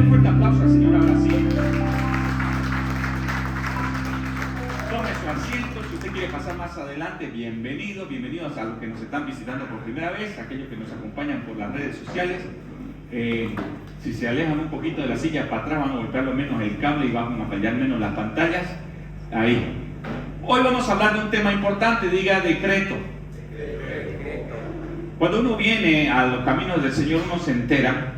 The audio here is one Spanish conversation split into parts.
un fuerte aplauso al Señor ahora sí. Tome su asiento. Si usted quiere pasar más adelante, bienvenidos a los que nos están visitando por primera vez, aquellos que nos acompañan por las redes sociales. Si se alejan un poquito de la silla para atrás, van a golpear lo menos el cable y van a fallar menos las pantallas. Ahí. Hoy vamos a hablar de un tema importante, diga decreto. Cuando uno viene a los caminos del Señor, uno se entera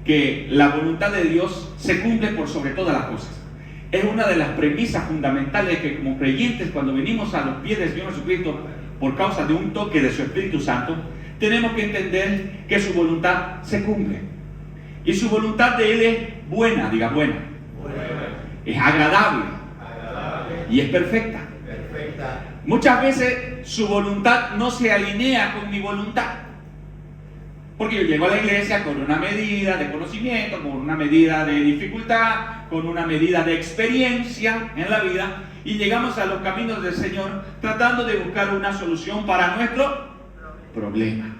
que la voluntad de Dios se cumple por sobre todas las cosas. Es una de las premisas fundamentales que como creyentes, cuando venimos a los pies del Señor Jesucristo por causa de un toque de su Espíritu Santo, tenemos que entender que su voluntad se cumple. Y su voluntad de Él es buena, diga buena. Es agradable. Y es perfecta. Muchas veces su voluntad no se alinea con mi voluntad. Porque yo llego a la iglesia con una medida de conocimiento, con una medida de dificultad, con una medida de experiencia en la vida, y llegamos a los caminos del Señor tratando de buscar una solución para nuestro problema.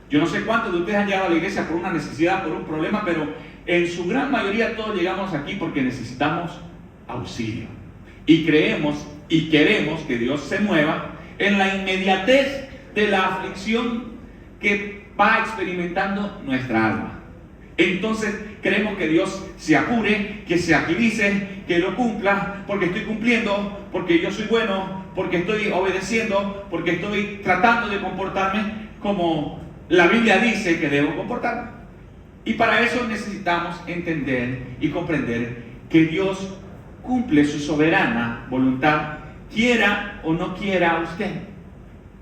Yo no sé cuántos de ustedes han llegado a la iglesia por una necesidad, por un problema, pero en su gran mayoría todos llegamos aquí porque necesitamos auxilio. Y creemos y queremos que Dios se mueva en la inmediatez de la aflicción que va experimentando nuestra alma. Entonces queremos que Dios se apure, que se agilice, que lo cumpla, porque estoy cumpliendo, porque yo soy bueno, porque estoy obedeciendo, porque estoy tratando de comportarme como la Biblia dice que debo comportarme. Y para eso necesitamos entender y comprender que Dios cumple su soberana voluntad, quiera o no quiera usted,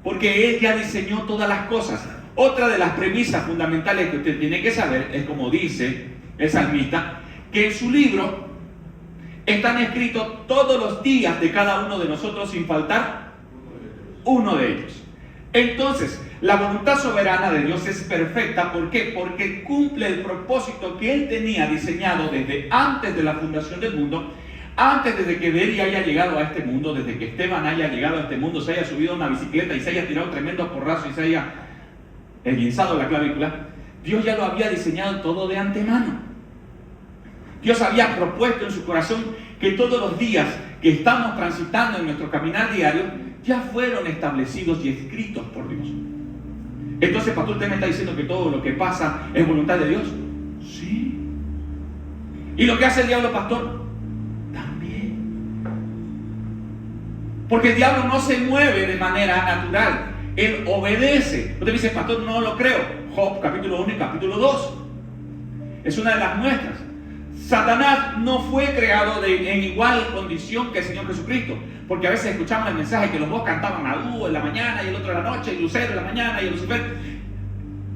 porque Él ya diseñó todas las cosas. Otra de las premisas fundamentales que usted tiene que saber es, como dice el salmista, que en su libro están escritos todos los días de cada uno de nosotros sin faltar uno de ellos. Entonces, la voluntad soberana de Dios es perfecta. ¿Por qué? Porque cumple el propósito que Él tenía diseñado desde antes de la fundación del mundo. Antes, desde que Beri haya llegado a este mundo, desde que Esteban haya llegado a este mundo, se haya subido a una bicicleta y se haya tirado tremendo porrazo y se haya esguinzado la clavícula, Dios ya lo había diseñado todo de antemano. Dios había propuesto en su corazón que todos los días que estamos transitando en nuestro caminar diario ya fueron establecidos y escritos por Dios. Entonces, pastor, usted me está diciendo que todo lo que pasa es voluntad de Dios. Sí. ¿Y lo que hace el diablo, pastor? Porque el diablo no se mueve de manera natural. Él obedece. Usted dice, pastor, no lo creo. Job capítulo 1 y capítulo 2. Es una de las muestras. Satanás no fue creado en igual condición que el Señor Jesucristo. Porque a veces escuchamos el mensaje que los dos cantaban a dúo en la mañana y el otro en la noche, y Lucero en la mañana y el Lucifer.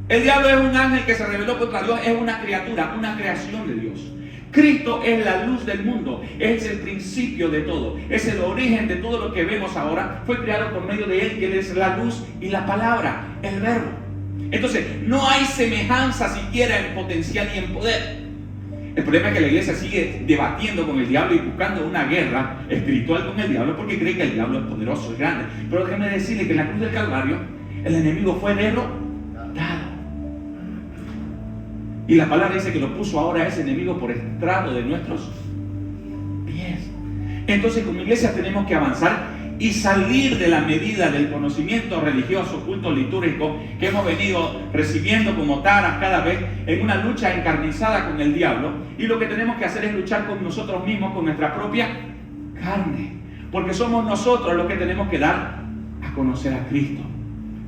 El diablo es un ángel que se rebeló contra Dios. Es una criatura, una creación de Dios. Cristo es la luz del mundo, es el principio de todo, es el origen de todo lo que vemos ahora. Fue creado por medio de Él, que Él es la luz y la palabra, el verbo. Entonces, no hay semejanza siquiera en potencial y en poder. El problema es que la iglesia sigue debatiendo con el diablo y buscando una guerra espiritual con el diablo porque cree que el diablo es poderoso y grande. Pero déjeme decirle que en la cruz del Calvario el enemigo fue derrotado. Y la palabra dice que lo puso ahora ese enemigo por estrado de nuestros pies. Entonces, como iglesia tenemos que avanzar y salir de la medida del conocimiento religioso, culto litúrgico que hemos venido recibiendo como taras cada vez en una lucha encarnizada con el diablo. Y lo que tenemos que hacer es luchar con nosotros mismos, con nuestra propia carne. Porque somos nosotros los que tenemos que dar a conocer a Cristo.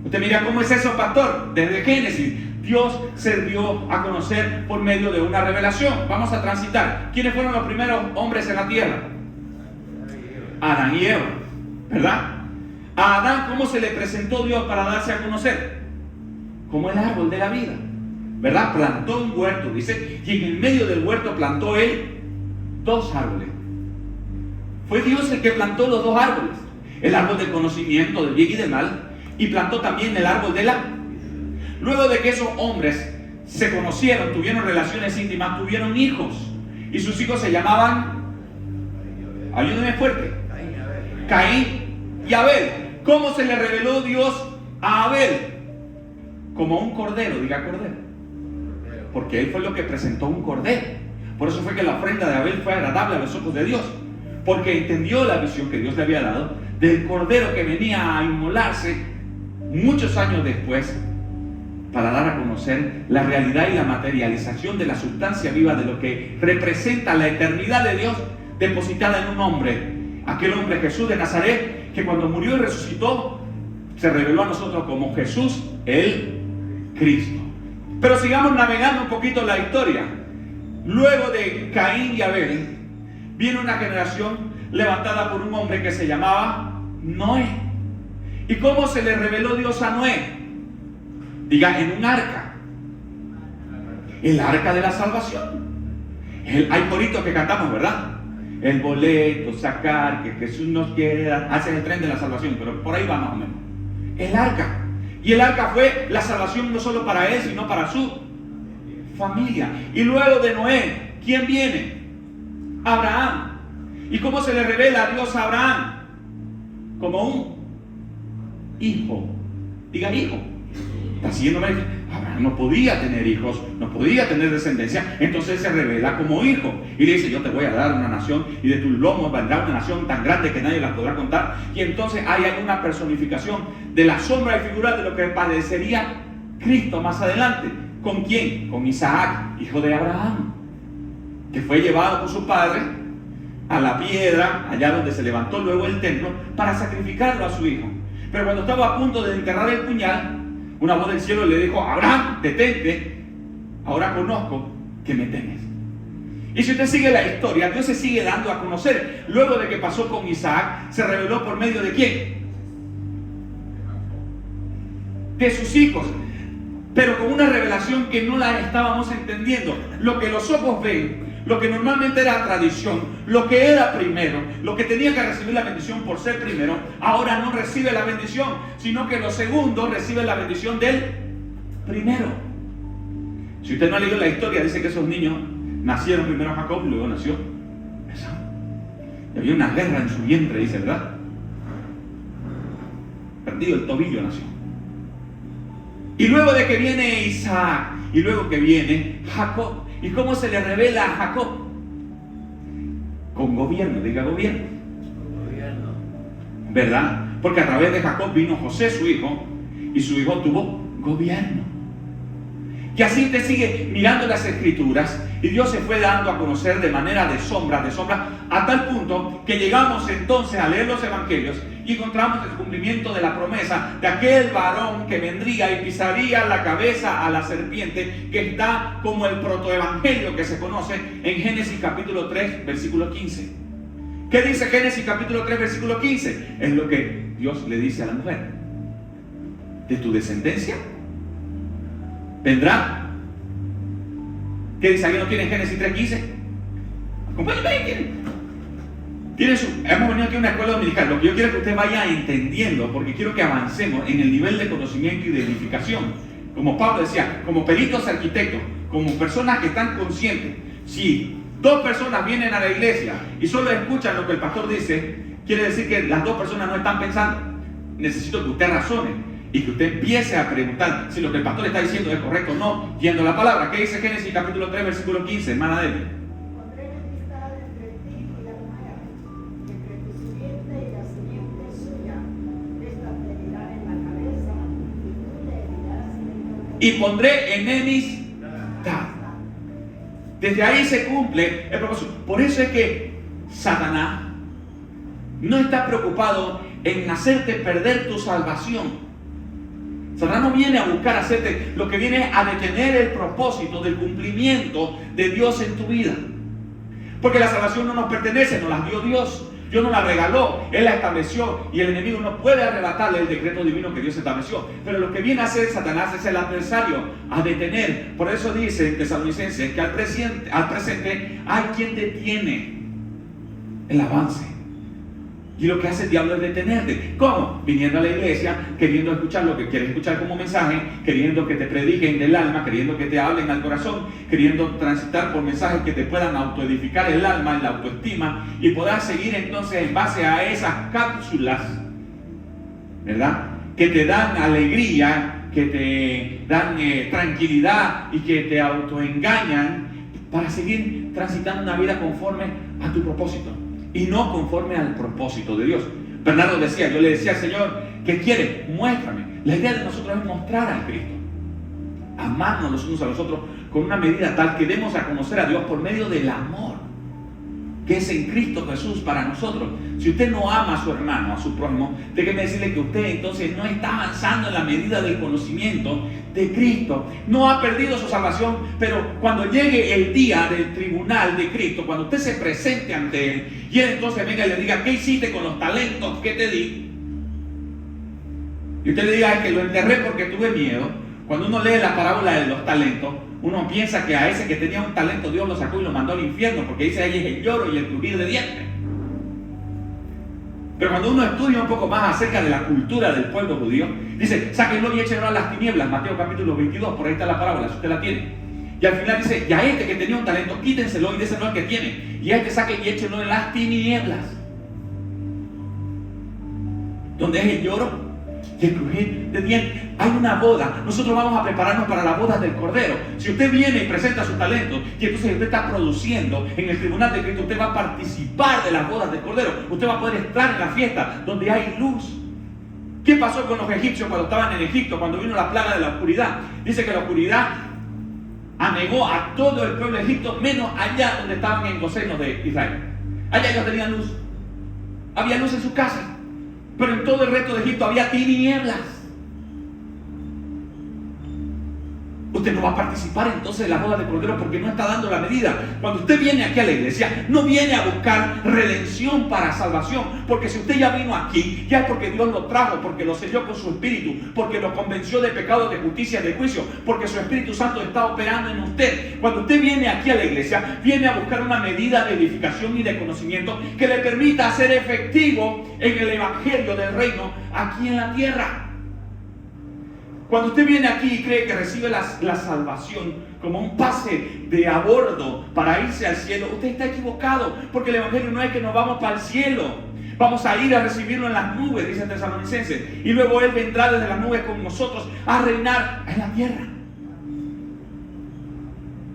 Usted mira cómo es eso, pastor. Desde Génesis, Dios se dio a conocer por medio de una revelación. Vamos a transitar. ¿Quiénes fueron los primeros hombres en la tierra? Adán y Eva, ¿verdad? A Adán, ¿cómo se le presentó Dios para darse a conocer? Como el árbol de la vida, ¿verdad? Plantó un huerto, dice, y en el medio del huerto plantó él 2 árboles. Fue Dios el que plantó los 2 árboles. El árbol del conocimiento del bien y del mal, y plantó también el árbol de la... Luego de que esos hombres se conocieron, tuvieron relaciones íntimas, tuvieron hijos. Y sus hijos se llamaban, ayúdenme fuerte, Caín y Abel. ¿Cómo se le reveló Dios a Abel? Como un cordero, diga cordero. Porque él fue lo que presentó un cordero. Por eso fue que la ofrenda de Abel fue agradable a los ojos de Dios, porque entendió la visión que Dios le había dado del cordero que venía a inmolarse muchos años después, para dar a conocer la realidad y la materialización de la sustancia viva de lo que representa la eternidad de Dios depositada en un hombre, aquel hombre Jesús de Nazaret, que cuando murió y resucitó se reveló a nosotros como Jesús el Cristo. Pero sigamos navegando un poquito la historia. Luego de Caín y Abel viene una generación levantada por un hombre que se llamaba Noé. ¿Y cómo se le reveló Dios a Noé? Diga, en un arca. El arca de la salvación. Hay coritos que cantamos, ¿verdad? El boleto, sacar, que Jesús nos quiere dar, hace el tren de la salvación, pero por ahí va más o menos. El arca. Y el arca fue la salvación no solo para él, sino para su familia. Y luego de Noé, ¿quién viene? Abraham. ¿Y cómo se le revela a Dios a Abraham? Como un hijo. Diga, hijo. Está siguiéndome. Abraham no podía tener hijos, no podía tener descendencia, entonces se revela como hijo y le dice: yo te voy a dar una nación y de tus lomos vendrá una nación tan grande que nadie la podrá contar. Y entonces hay una personificación de la sombra y figura de lo que padecería Cristo más adelante. ¿Con quién? Con Isaac, hijo de Abraham, que fue llevado por su padre a la piedra, allá donde se levantó luego el templo, para sacrificarlo a su hijo. Pero cuando estaba a punto de enterrar el puñal, una voz del cielo le dijo: Abraham, detente, ahora conozco que me temes. Y si usted sigue la historia, Dios se sigue dando a conocer. Luego de que pasó con Isaac, se reveló por medio de ¿quién? De sus hijos, pero con una revelación que no la estábamos entendiendo. Lo que los ojos ven, lo que normalmente era tradición, lo que era primero, lo que tenía que recibir la bendición por ser primero, ahora no recibe la bendición, sino que los segundos reciben la bendición del primero. Si usted no ha leído la historia, dice que esos niños nacieron primero Jacob y luego nació Esaú. Y había una guerra en su vientre, dice, ¿verdad? Perdido el tobillo nació. Y luego de que viene Isaac, y luego que viene Jacob. ¿Y cómo se le revela a Jacob? Con gobierno, diga gobierno. ¿Verdad? Porque a través de Jacob vino José, su hijo, y su hijo tuvo gobierno. Y así te sigue mirando las escrituras, y Dios se fue dando a conocer de manera de sombra, a tal punto que llegamos entonces a leer los evangelios y encontramos el cumplimiento de la promesa de aquel varón que vendría y pisaría la cabeza a la serpiente, que está como el protoevangelio que se conoce en Génesis capítulo 3, versículo 15. ¿Qué dice Génesis capítulo 3, versículo 15? Es lo que Dios le dice a la mujer: de tu descendencia vendrá. ¿Qué dice? ¿Alguien no tiene Génesis 3:15? Acompáñame. Hemos venido aquí a una escuela dominical. Lo que yo quiero es que usted vaya entendiendo, porque quiero que avancemos en el nivel de conocimiento y de edificación. Como Pablo decía, como peritos arquitectos, como personas que están conscientes. Si dos personas vienen a la iglesia y solo escuchan lo que el pastor dice, quiere decir que las dos personas no están pensando. Necesito que usted razone y que usted empiece a preguntar si lo que el pastor está diciendo es correcto o no, yendo a la palabra. ¿Qué dice Génesis capítulo 3, versículo 15, hermana Debbie? Pondré enemistad entre ti y la mujer, entre tu simiente y la simiente suya. Esta te herirá en la cabeza y tú le herirás en el cabeza. Y pondré enemistad. Desde ahí se cumple el propósito. Por eso es que Satanás no está preocupado en hacerte perder tu salvación. Satanás no viene a buscar hacerte, lo que viene es a detener el propósito del cumplimiento de Dios en tu vida. Porque la salvación no nos pertenece, nos la dio Dios. Dios nos la regaló, Él la estableció, y el enemigo no puede arrebatarle el decreto divino que Dios estableció. Pero lo que viene a hacer Satanás es el adversario, a detener. Por eso dice en Tesalonicenses que al presente hay quien detiene el avance. Y lo que hace el diablo es detenerte. ¿Cómo? Viniendo a la iglesia, queriendo escuchar lo que quieres escuchar como mensaje, queriendo que te prediquen del alma, queriendo que te hablen al corazón, queriendo transitar por mensajes que te puedan autoedificar el alma, la autoestima, y puedas seguir entonces en base a esas cápsulas, ¿verdad?, que te dan alegría, que te dan tranquilidad y que te autoengañan, para seguir transitando una vida conforme a tu propósito y no conforme al propósito de Dios. Bernardo decía, yo le decía al Señor, ¿qué quiere? Muéstrame. La idea de nosotros es mostrar a Cristo, amarnos los unos a los otros con una medida tal que demos a conocer a Dios por medio del amor que es en Cristo Jesús para nosotros. Si usted no ama a su hermano, a su prójimo, déjeme decirle que usted entonces no está avanzando en la medida del conocimiento de Cristo. No ha perdido su salvación, pero cuando llegue el día del tribunal de Cristo, cuando usted se presente ante Él, y Él entonces venga y le diga, ¿qué hiciste con los talentos que te di? Y usted le diga, es que lo enterré porque tuve miedo. Cuando uno lee la parábola de los talentos, uno piensa que a ese que tenía un talento Dios lo sacó y lo mandó al infierno, porque dice ahí es el lloro y el crujir de dientes. Pero cuando uno estudia un poco más acerca de la cultura del pueblo judío, dice, sáquenlo y échenlo a las tinieblas, Mateo capítulo 22, por ahí está la parábola, si usted la tiene. Y al final dice, y a este que tenía un talento, quítenselo y déselo al que tiene. Y a este saquen y échenlo en las tinieblas, donde es el lloro y el crujir de dientes. Hay una boda, nosotros vamos a prepararnos para la boda del Cordero. Si usted viene y presenta su talento y entonces usted está produciendo en el tribunal de Cristo, usted va a participar de las bodas del Cordero. Usted va a poder estar en la fiesta donde hay luz. ¿Qué pasó con los egipcios cuando estaban en Egipto, cuando vino la plaga de la oscuridad? Dice que la oscuridad anegó a todo el pueblo de Egipto, menos allá donde estaban en Gosén los de Israel. Allá ellos tenían luz, había luz en su casa, pero en todo el resto de Egipto había tinieblas. Usted no va a participar entonces de la boda del Cordero porque no está dando la medida. Cuando usted viene aquí a la iglesia, no viene a buscar redención para salvación, porque si usted ya vino aquí, ya es porque Dios lo trajo, porque lo selló con su espíritu, porque lo convenció de pecado, de justicia, de juicio, porque su Espíritu Santo está operando en usted. Cuando usted viene aquí a la iglesia, viene a buscar una medida de edificación y de conocimiento que le permita ser efectivo en el evangelio del reino aquí en la tierra. Cuando usted viene aquí y cree que recibe la salvación como un pase de a bordo para irse al cielo, usted está equivocado, porque el evangelio no es que nos vamos para el cielo. Vamos a ir a recibirlo en las nubes, dice Tesalonicenses, y luego Él vendrá desde las nubes con nosotros a reinar en la tierra.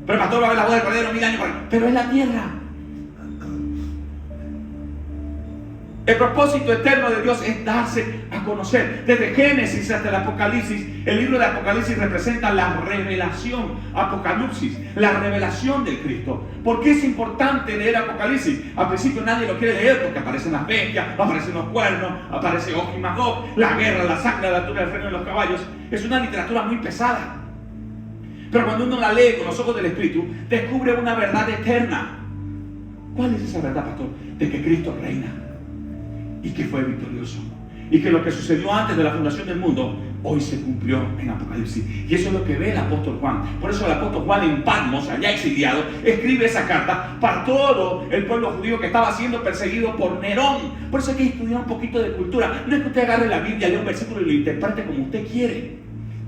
Pero el pastor va a ver la boda del Cordero 1000 años, pero es la tierra. El propósito eterno de Dios es darse a conocer. Desde Génesis hasta el Apocalipsis, el libro de Apocalipsis representa la revelación, Apocalipsis, la revelación del Cristo. ¿Por qué es importante leer Apocalipsis? Al principio nadie lo quiere leer porque aparecen las bestias, aparecen los cuernos, aparece Og y Magog, la guerra, la sangre, la altura del freno de los caballos. Es una literatura muy pesada. Pero cuando uno la lee con los ojos del Espíritu, descubre una verdad eterna. ¿Cuál es esa verdad, pastor? De que Cristo reina y que fue victorioso, y que lo que sucedió antes de la fundación del mundo hoy se cumplió en Apocalipsis. Y eso es lo que ve el apóstol Juan. Por eso el apóstol Juan en Patmos, allá exiliado, escribe esa carta para todo el pueblo judío que estaba siendo perseguido por Nerón. Por eso hay que estudiar un poquito de cultura. No es que usted agarre la Biblia, lea un versículo y lo interprete como usted quiere.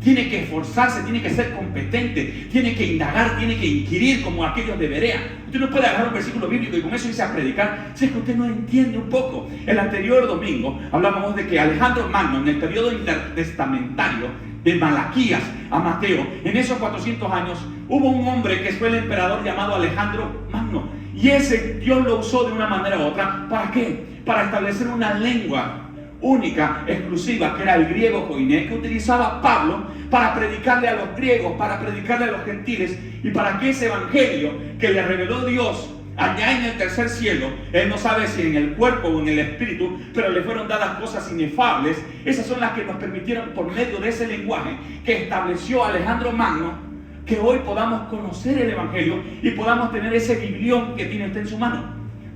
Tiene que esforzarse, tiene que ser competente, tiene que indagar, tiene que inquirir como aquellos de Berea. Usted no puede agarrar un versículo bíblico y con eso irse a predicar si es que usted no entiende un poco. El anterior domingo hablábamos de que Alejandro Magno, en el periodo intertestamentario de Malaquías a Mateo, en esos 400 años hubo un hombre que fue el emperador llamado Alejandro Magno, y ese Dios lo usó de una manera u otra. ¿Para qué? Para establecer una lengua única, exclusiva, que era el griego koiné, que utilizaba Pablo para predicarle a los griegos, para predicarle a los gentiles, y para que ese evangelio que le reveló Dios allá en el tercer cielo, él no sabe si en el cuerpo o en el espíritu, pero le fueron dadas cosas inefables. Esas son las que nos permitieron, por medio de ese lenguaje que estableció Alejandro Magno, que hoy podamos conocer el evangelio y podamos tener ese biblión que tiene usted en su mano,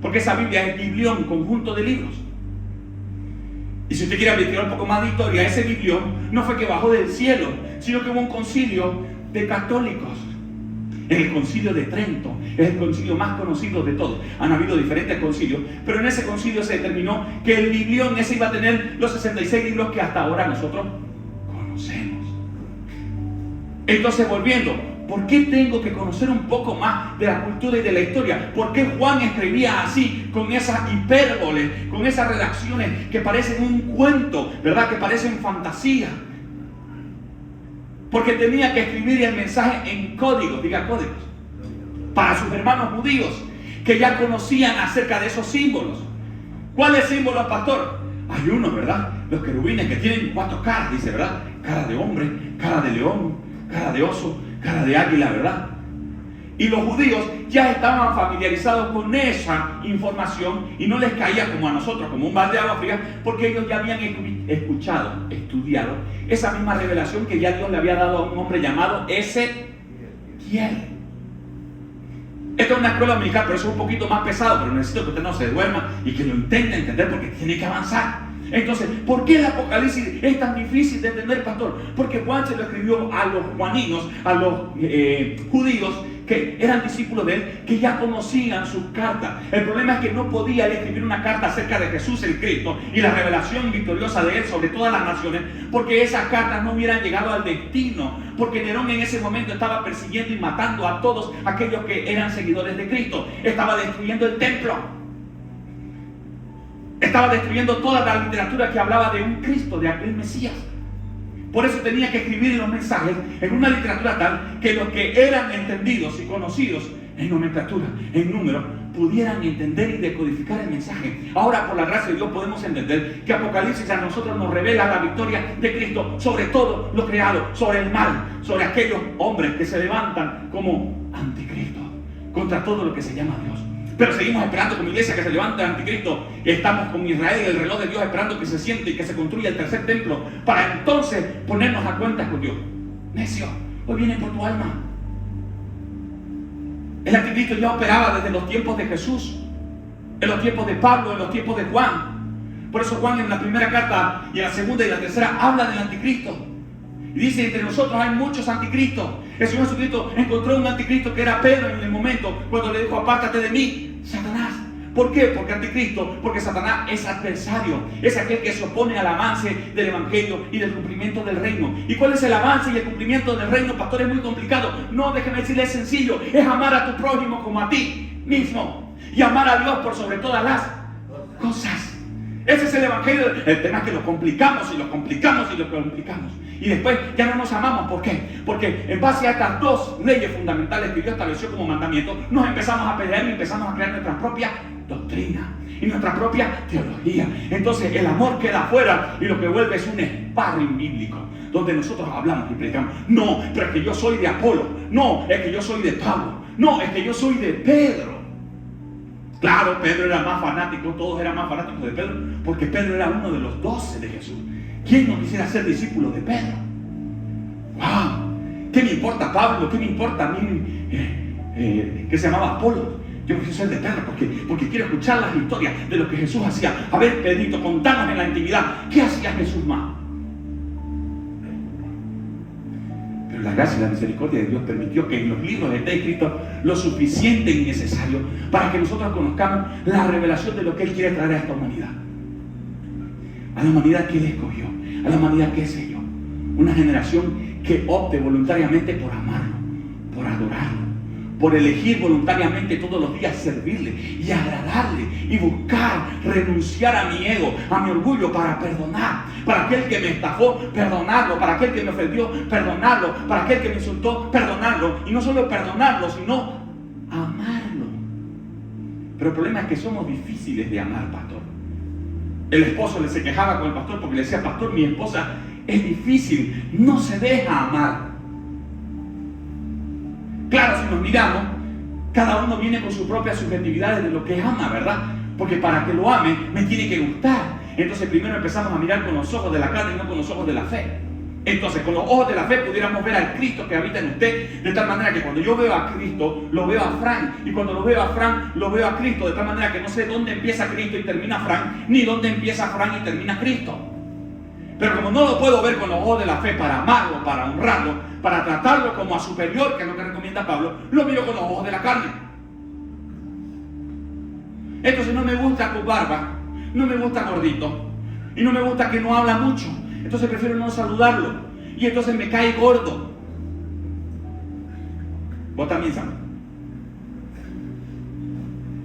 porque esa Biblia es biblión, conjunto de libros. Y si usted quiere investigar un poco más de historia, ese biblión no fue que bajó del cielo, sino que hubo un concilio de católicos. El concilio de Trento es el concilio más conocido de todos. Han habido diferentes concilios, pero en ese concilio se determinó que el biblión ese iba a tener los 66 libros que hasta ahora nosotros conocemos. Entonces, volviendo, ¿por qué tengo que conocer un poco más de la cultura y de la historia? ¿Por qué Juan escribía así, con esas hipérboles, con esas redacciones que parecen un cuento, ¿verdad? Que parecen fantasía? Porque tenía que escribir el mensaje en códigos, diga códigos. para sus hermanos judíos, que ya conocían acerca de esos símbolos. ¿Cuáles símbolos, pastor? Hay unos, ¿verdad? Los querubines que tienen 4 caras, dice, ¿verdad? Cara de hombre, cara de león, cara de oso, cara de águila, ¿verdad? Y los judíos ya estaban familiarizados con esa información y no les caía como a nosotros, como un balde de agua fría, porque ellos ya habían escuchado, estudiado esa misma revelación que ya Dios le había dado a un hombre llamado Ezequiel. Esta es una escuela dominical, pero eso es un poquito más pesado, pero necesito que usted no se duerma y que lo intente entender porque tiene que avanzar. Entonces, ¿por qué el Apocalipsis es tan difícil de entender, pastor? Porque Juan se lo escribió a los juaninos, a los judíos que eran discípulos de él, que ya conocían sus cartas. El problema es que no podía escribir una carta acerca de Jesús el Cristo y la revelación victoriosa de él sobre todas las naciones, porque esas cartas no hubieran llegado al destino, porque Nerón en ese momento estaba persiguiendo y matando a todos aquellos que eran seguidores de Cristo. Estaba destruyendo el templo, estaba destruyendo toda la literatura que hablaba de un Cristo, de aquel Mesías. Por eso tenía que escribir los mensajes en una literatura tal que los que eran entendidos y conocidos en nomenclatura, en número, pudieran entender y decodificar el mensaje. Ahora, por la gracia de Dios, podemos entender que Apocalipsis a nosotros nos revela la victoria de Cristo sobre todo lo creado, sobre el mal, sobre aquellos hombres que se levantan como anticristo, contra todo lo que se llama Dios. Pero seguimos esperando como iglesia que se levante el anticristo. Estamos con Israel y el reloj de Dios esperando que se siente y que se construya el tercer templo para entonces ponernos a cuentas con Dios. Necio, hoy viene por tu alma. El anticristo ya operaba desde los tiempos de Jesús, en los tiempos de Pablo, en los tiempos de Juan. Por eso Juan en la primera carta y en la segunda y la tercera habla del anticristo. Y dice, entre nosotros hay muchos anticristos. El Señor Jesucristo encontró un anticristo que era Pedro en el momento cuando le dijo, apártate de mí, Satanás. ¿Por qué? Porque anticristo, porque Satanás es adversario, es aquel que se opone al avance del evangelio y del cumplimiento del reino. ¿Y cuál es el avance y el cumplimiento del reino, pastor? Es muy complicado. No, déjeme decirle, es sencillo. Es amar a tu prójimo como a ti mismo y amar a Dios por sobre todas las cosas. Ese es el evangelio. El tema es que lo complicamos y lo complicamos y lo complicamos. Y después ya no nos amamos. ¿Por qué? Porque en base a estas dos leyes fundamentales que Dios estableció como mandamiento, nos empezamos a pelear y empezamos a crear nuestra propia doctrina y nuestra propia teología. Entonces el amor queda afuera y lo que vuelve es un sparring bíblico, donde nosotros hablamos y predicamos. No, pero es que yo soy de Apolo. No, es que yo soy de Pablo. No, es que yo soy de Pedro. Claro, Pedro era más fanático, todos eran más fanáticos de Pedro, porque Pedro era uno de los 12 de Jesús. ¿Quién no quisiera ser discípulo de Pedro? ¡Wow! ¿Qué me importa Pablo? ¿Qué me importa a mí que se llamaba Apolo? Yo quiero ser de Pedro porque quiero escuchar las historias de lo que Jesús hacía. A ver, Pedrito, contanos en la intimidad, ¿qué hacía Jesús más? Pero la gracia y la misericordia de Dios permitió que en los libros esté escrito lo suficiente y necesario para que nosotros conozcamos la revelación de lo que Él quiere traer a esta humanidad. A la humanidad que Él escogió, a la humanidad que es Él. Una generación que opte voluntariamente por amarlo, por adorarlo, por elegir voluntariamente todos los días servirle y agradarle y buscar renunciar a mi ego, a mi orgullo para perdonar, para aquel que me estafó, perdonarlo, para aquel que me ofendió, perdonarlo, para aquel que me insultó, perdonarlo, y no solo perdonarlo, sino amarlo. Pero el problema es que somos difíciles de amar, pastor. El esposo se quejaba con el pastor porque le decía, pastor, mi esposa es difícil, no se deja amar. Claro, si nos miramos, cada uno viene con sus propias subjetividades de lo que ama, ¿verdad? Porque para que lo ame, me tiene que gustar. Entonces primero empezamos a mirar con los ojos de la carne y no con los ojos de la fe. Entonces con los ojos de la fe pudiéramos ver al Cristo que habita en usted, de tal manera que cuando yo veo a Cristo, lo veo a Frank, y cuando lo veo a Frank, lo veo a Cristo, de tal manera que no sé dónde empieza Cristo y termina Frank, ni dónde empieza Frank y termina Cristo. Pero como no lo puedo ver con los ojos de la fe para amarlo, para honrarlo, para tratarlo como a superior, que es lo que recomienda Pablo, lo miro con los ojos de la carne. Entonces no me gusta con barba, no me gusta gordito, y no me gusta que no habla mucho. Entonces prefiero no saludarlo, y entonces me cae gordo. Vos también, Sam.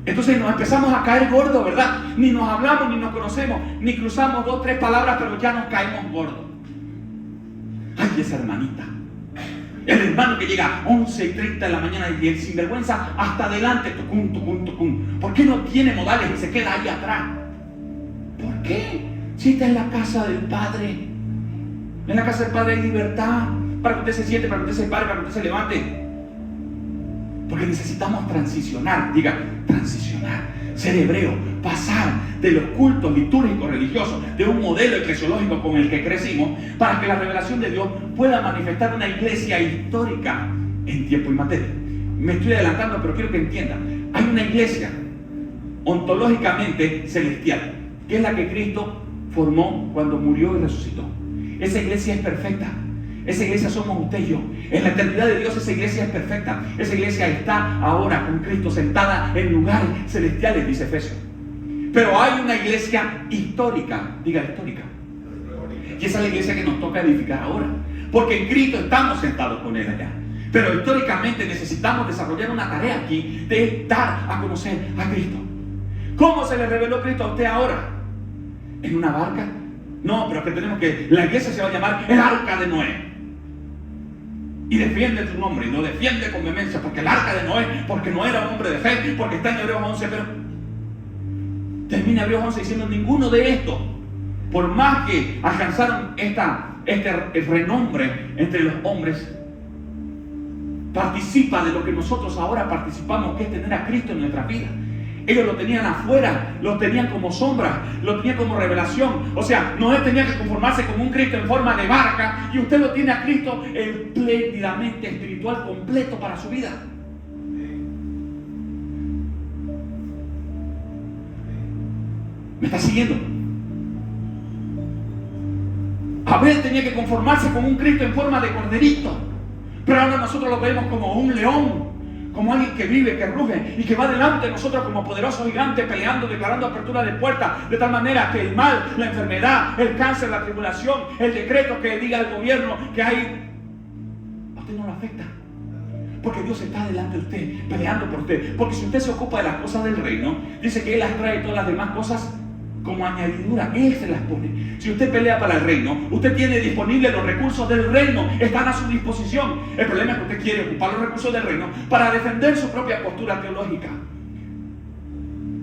Entonces nos empezamos a caer gordos, ¿verdad? Ni nos hablamos, ni nos conocemos, ni cruzamos 2 o 3 palabras, pero ya nos caemos gordos. Ay, esa hermanita. El hermano que llega a 11:30 de la mañana y el sinvergüenza hasta adelante, tucum, tucum, tucum. ¿Por qué no tiene modales y se queda ahí atrás? ¿Por qué? Si está en la casa del Padre. En la casa del Padre hay libertad para que usted se siente, para que usted se pare, para que usted se levante. Porque necesitamos transicionar, diga, transicionar, ser hebreo, pasar de los cultos litúrgicos religiosos, de un modelo eclesiológico con el que crecimos, para que la revelación de Dios pueda manifestar una iglesia histórica en tiempo y materia. Me estoy adelantando, pero quiero que entiendan. Hay una iglesia ontológicamente celestial, que es la que Cristo formó cuando murió y resucitó. Esa iglesia es perfecta. Esa iglesia somos usted y yo. En la eternidad de Dios esa iglesia es perfecta. Esa iglesia está ahora con Cristo sentada en lugares celestiales, dice Efesios. Pero hay una iglesia histórica, diga histórica. Y esa es la iglesia que nos toca edificar ahora. Porque en Cristo estamos sentados con Él allá. Pero históricamente necesitamos desarrollar una tarea aquí de dar a conocer a Cristo. ¿Cómo se le reveló Cristo a usted ahora? ¿En una barca? No, pero que tenemos que... La iglesia se va a llamar el Arca de Noé. Y defiende tu nombre, y lo defiende con vehemencia, porque el Arca de Noé, porque no era un hombre de fe, porque está en Hebreos 11, pero termina Hebreos 11 diciendo: ninguno de estos, por más que alcanzaron este renombre entre los hombres, participa de lo que nosotros ahora participamos, que es tener a Cristo en nuestras vidas. Ellos lo tenían afuera, lo tenían como sombra, lo tenían como revelación. O sea, Noé tenía que conformarse con un Cristo en forma de barca, y usted lo tiene a Cristo espléndidamente espiritual, completo para su vida. ¿Me está siguiendo? Abel tenía que conformarse con un Cristo en forma de corderito, pero ahora nosotros lo vemos como un león, como alguien que vive, que ruge y que va delante de nosotros como poderoso gigante, peleando, declarando apertura de puertas, de tal manera que el mal, la enfermedad, el cáncer, la tribulación, el decreto que diga el gobierno que hay, a usted no lo afecta. Porque Dios está delante de usted, peleando por usted. Porque si usted se ocupa de las cosas del reino, dice que Él las trae todas las demás cosas como añadidura. Él se las pone. Si usted pelea para el reino, usted tiene disponibles los recursos del reino, están a su disposición. El problema es que usted quiere ocupar los recursos del reino para defender su propia postura teológica.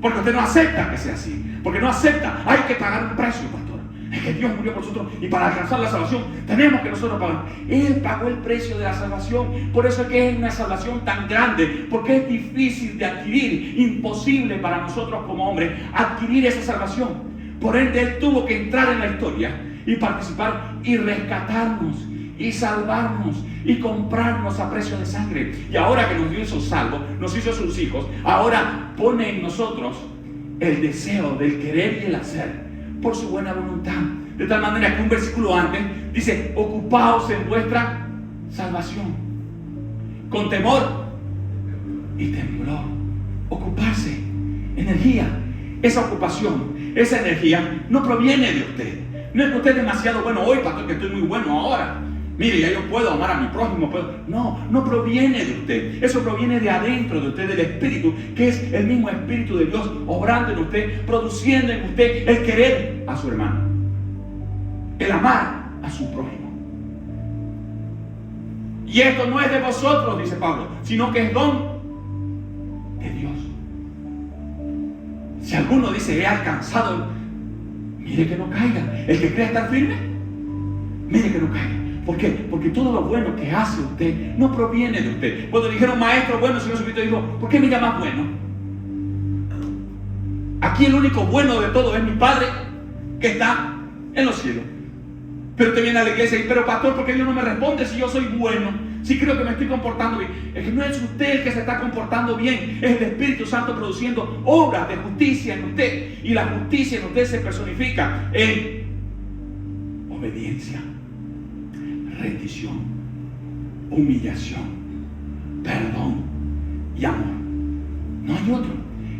Porque usted no acepta que sea así. Porque no acepta, hay que pagar un precio, pastor. Es que Dios murió por nosotros y para alcanzar la salvación tenemos que nosotros pagar. Él pagó el precio de la salvación. Por eso es que es una salvación tan grande, porque es difícil de adquirir, imposible para nosotros como hombres adquirir esa salvación. Por ende Él tuvo que entrar en la historia y participar y rescatarnos y salvarnos y comprarnos a precio de sangre. Y ahora que nos hizo salvos, nos hizo sus hijos, ahora pone en nosotros el deseo del querer y el hacer por su buena voluntad. De tal manera que un versículo antes dice: ocupaos en vuestra salvación con temor y temblor. Ocuparse, energía. Esa ocupación, esa energía no proviene de usted. No es que usted es demasiado bueno hoy, pastor, que estoy muy bueno ahora. Mire, ya yo puedo amar a mi prójimo. No proviene de usted. Eso proviene de adentro de usted, del Espíritu, que es el mismo Espíritu de Dios obrando en usted, produciendo en usted el querer a su hermano, el amar a su prójimo. Y esto no es de vosotros, dice Pablo, sino que es don de Dios. Si alguno dice: he alcanzado, mire que no caiga. El que crea estar firme, mire que no caiga. ¿Por qué? Porque todo lo bueno que hace usted no proviene de usted. Cuando dijeron maestro bueno, el Señor Jesucristo dijo: ¿por qué me llamas bueno? Aquí el único bueno de todo es mi Padre que está en los cielos. Pero usted viene a la iglesia y: pero pastor, ¿por qué Dios no me responde si yo soy bueno? Si creo que me estoy comportando bien. Es que no es usted el que se está comportando bien, es el Espíritu Santo produciendo obras de justicia en usted. Y la justicia en usted se personifica en obediencia, rendición, humillación, perdón y amor. No hay otro.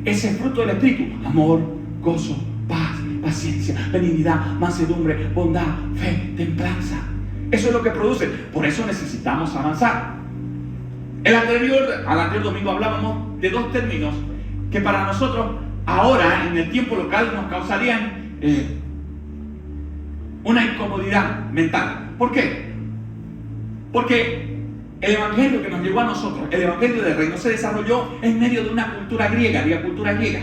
Ese es fruto del Espíritu: amor, gozo, paz, paciencia, benignidad, mansedumbre, bondad, fe, templanza. Eso es lo que produce. Por eso necesitamos avanzar. Al anterior domingo hablábamos de dos términos que para nosotros ahora en el tiempo local nos causarían una incomodidad mental. ¿Por qué? Porque El evangelio que nos llegó a nosotros, el evangelio del reino, se desarrolló en medio de una cultura griega, diga cultura griega.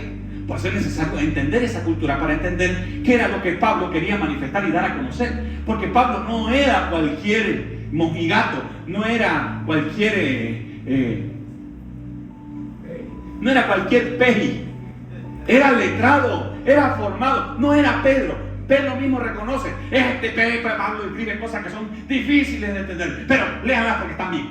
Por eso es necesario entender esa cultura para entender qué era lo que Pablo quería manifestar y dar a conocer. Porque Pablo no era cualquier mojigato, no era cualquier peji. Era letrado, era formado, no era Pedro. Pedro mismo reconoce, Pablo escribe cosas que son difíciles de entender, pero léanlas porque están bien.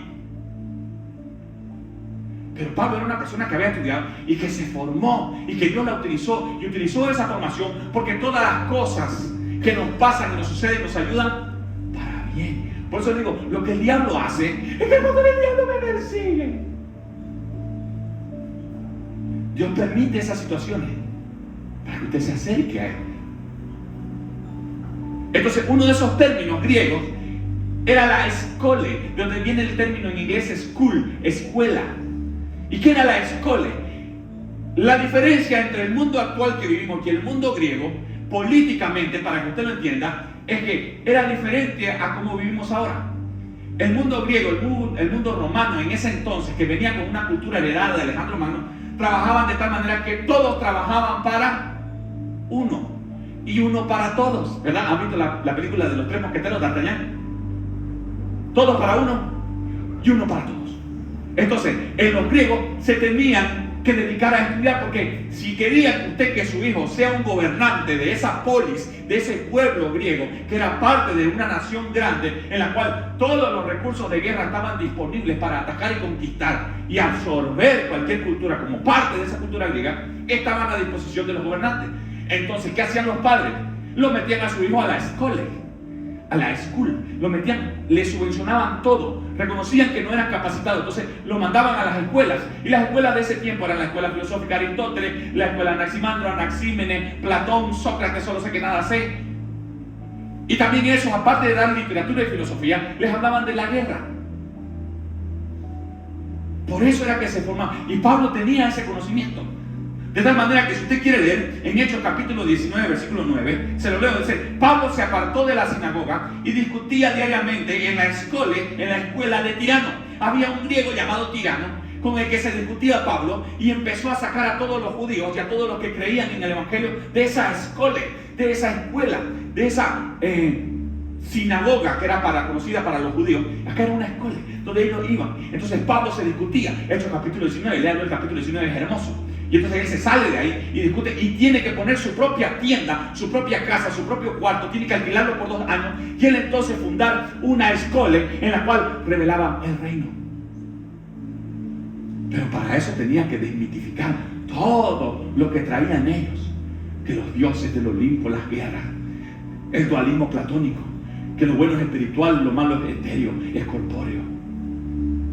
Pero Pablo era una persona que había estudiado y que se formó y que Dios la utilizó y utilizó esa formación porque todas las cosas que nos pasan y nos suceden nos ayudan para bien. Por eso digo, lo que el diablo hace es que cuando el diablo me persigue, Dios permite esas situaciones para que usted se acerque a Él. Entonces, uno de esos términos griegos era la escole, de donde viene el término en inglés school, escuela. ¿Y qué era la escole? La diferencia entre el mundo actual que vivimos y el mundo griego, políticamente, para que usted lo entienda, es que era diferente a cómo vivimos ahora. El mundo griego, el mundo romano en ese entonces, que venía con una cultura heredada de Alejandro Magno, trabajaban de tal manera que todos trabajaban para uno y uno para todos, ¿verdad? ¿Han visto la película de los tres mosqueteros de D'Artagnan? Todos para uno y uno para todos. Entonces, en los griegos se tenían que dedicar a estudiar, porque si quería usted que su hijo sea un gobernante de esa polis, de ese pueblo griego, que era parte de una nación grande, en la cual todos los recursos de guerra estaban disponibles para atacar y conquistar y absorber cualquier cultura como parte de esa cultura griega, estaban a disposición de los gobernantes. Entonces, ¿qué hacían los padres? Lo metían a su hijo a la escuela, a la school, lo metían, le subvencionaban todo, reconocían que no eran capacitados, entonces lo mandaban a las escuelas, y las escuelas de ese tiempo eran la escuela filosófica Aristóteles, la escuela Anaximandro, Anaxímenes, Platón, Sócrates, solo sé que nada sé. Y también eso, aparte de dar literatura y filosofía, les hablaban de la guerra. Por eso era que se formaba, y Pablo tenía ese conocimiento. De tal manera que si usted quiere leer en Hechos capítulo 19, versículo 9, se lo leo, dice: Pablo se apartó de la sinagoga y discutía diariamente en la escuela de Tirano. Había un griego llamado Tirano con el que se discutía Pablo, y empezó a sacar a todos los judíos y a todos los que creían en el evangelio de esa escuela, de esa sinagoga que era conocida para los judíos. Acá era una escuela donde ellos iban. Entonces Pablo se discutía. Hechos capítulo 19, leanlo, el capítulo 19 es hermoso. Y entonces él se sale de ahí y discute, y tiene que poner su propia tienda, su propia casa, su propio cuarto, tiene que alquilarlo por 2 años, y él entonces fundar una escuela en la cual revelaba el reino. Pero para eso tenía que desmitificar todo lo que traían ellos, que los dioses del Olimpo, las guerras, el dualismo platónico, que lo bueno es espiritual, lo malo es etéreo, es corpóreo.